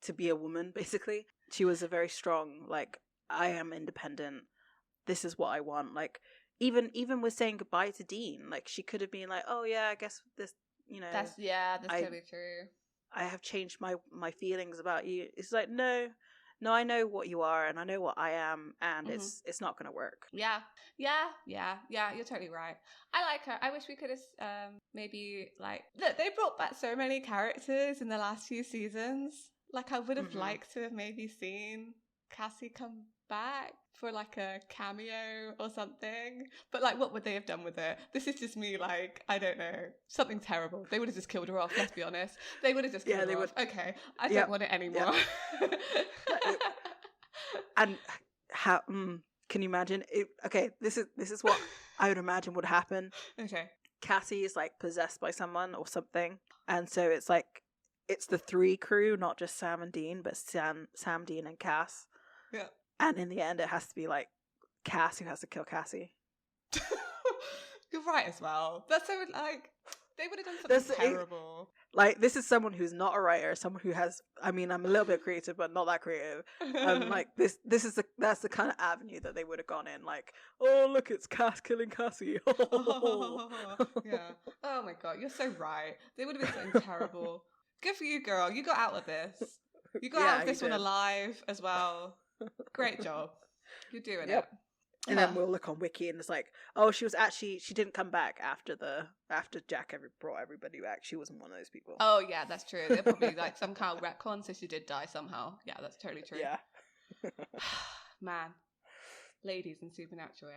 to be a woman, basically, she was a very strong, like, I am independent, this is what I want. Like, even with saying goodbye to Dean, like, she could have been like, oh yeah, I guess this, you know, that's totally true. I have changed my feelings about you. It's like, no, I know what you are and I know what I am, and it's not gonna work. Yeah, you're totally right. I like her. I wish we could have maybe, like, look, they brought back so many characters in the last few seasons. Like, I would have liked to have maybe seen Cassie come back for like a cameo or something, but like, what would they have done with it? This is just me, like, I don't know, something terrible. They would have just killed her off, let's be honest. They would have just killed her off. Okay, I don't want it anymore. And how can you imagine it? Okay, this is what I would imagine would happen. Okay, Cassie is like possessed by someone or something, and so it's like, it's the 3 crew, not just Sam and Dean, but Sam, Dean, and Cass. Yeah. And in the end, it has to be like Cass who has to kill Cassie. You're right as well. That's so, like, they would have done something terrible. Like, this is someone who's not a writer, someone who has, I mean, I'm a little bit creative, but not that creative. Like, that's the kind of avenue that they would have gone in. Like, oh, look, it's Cass killing Cassie. Yeah. Oh my God, you're so right. They would have been something terrible. Good for you, girl. You got out of this. You got out of this one alive as well. Great job. You're doing it. And then we'll look on Wiki and it's like, oh, she didn't come back after Jack brought everybody back. She wasn't one of those people. Oh yeah, that's true. They're probably like some kind of retcon, so she did die somehow. Yeah, that's totally true. Yeah. Man, ladies in Supernatural.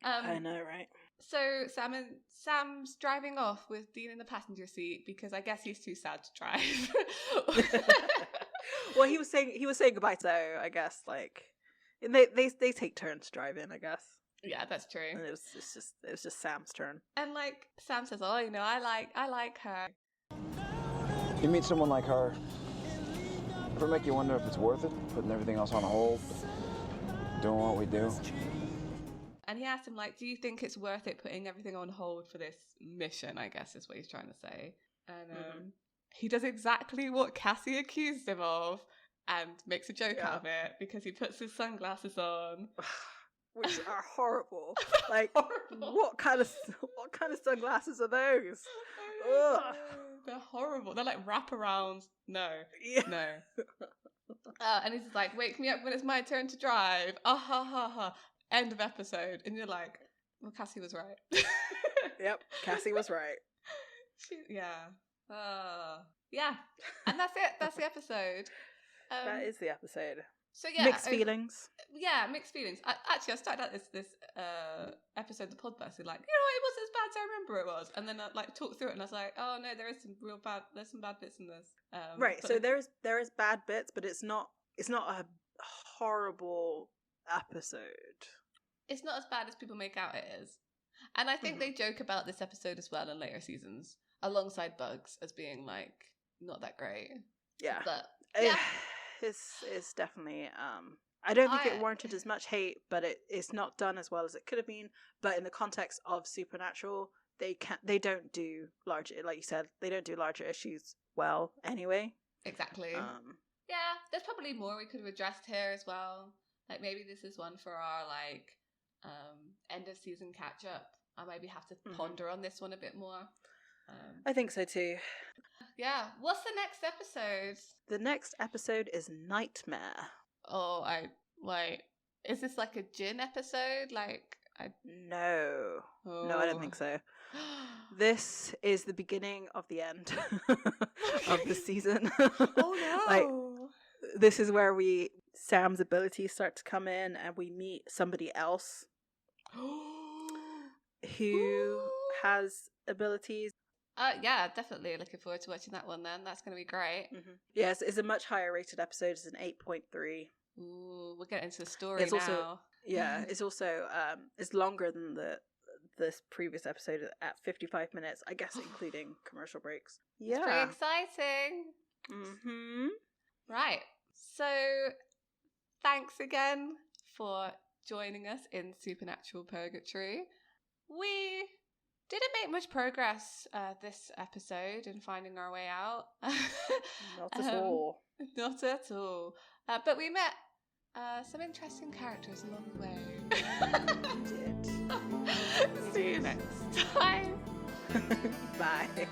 I know, right? So Sam's driving off with Dean in the passenger seat because I guess he's too sad to drive. Well, he was saying goodbye, so I guess like they take turns driving, I guess. Yeah, that's true. And it was just Sam's turn. And like Sam says, oh, I like her. You meet someone like her, ever make you wonder if it's worth it, putting everything else on hold, doing what we do? And he asked him, like, do you think it's worth it putting everything on hold for this mission, I guess is what he's trying to say. And he does exactly what Cassie accused him of and makes a joke out of it because he puts his sunglasses on. Which are horrible. Like, Horrible. what kind of sunglasses are those? Ugh. They're horrible. They're like wraparounds. No. Yeah. No. And he's just like, wake me up when it's my turn to drive. Ah ha ha ha. End of episode. And you're like, well, Cassie was right. Yep, Cassie was right. Yeah. Yeah. And that's it. That's the episode. That is the episode. So yeah. Mixed feelings. Yeah, mixed feelings. I started out this episode of the podcast like, it wasn't as bad as I remember it was. And then I like talked through it and I was like, oh no, there's some bad bits in this. Right. So there is bad bits, but it's not a horrible episode. It's not as bad as people make out it is. And I think they joke about this episode as well in later seasons, alongside Bugs as being like not that great. Yeah. But it's definitely I don't think it warranted as much hate, but it's not done as well as it could have been. But in the context of Supernatural, they don't do larger, like you said, they don't do larger issues well anyway. Exactly. Yeah, there's probably more we could have addressed here as well. Like maybe this is one for our like end of season catch up. I maybe have to ponder on this one a bit more. I think so too. Yeah. What's the next episode? The next episode is Nightmare. Oh, is this like a Jin episode? No, I don't think so. This is the beginning of the end of the season. Oh no! Like, this is where Sam's abilities start to come in, and we meet somebody else who has abilities. Yeah, definitely looking forward to watching that one then. That's going to be great. Yes, it's a much higher rated episode. It's an 8.3. Ooh, we'll get into the story it's now. Also, yeah, it's also it's longer than this previous episode at 55 minutes, I guess, including commercial breaks. Yeah. It's pretty exciting. Mm-hmm. Right. So, thanks again for joining us in Supernatural Purgatory. We didn't make much progress this episode in finding our way out. Not at all. Not at all. But we met some interesting characters along the way. We did. See you next time. Bye.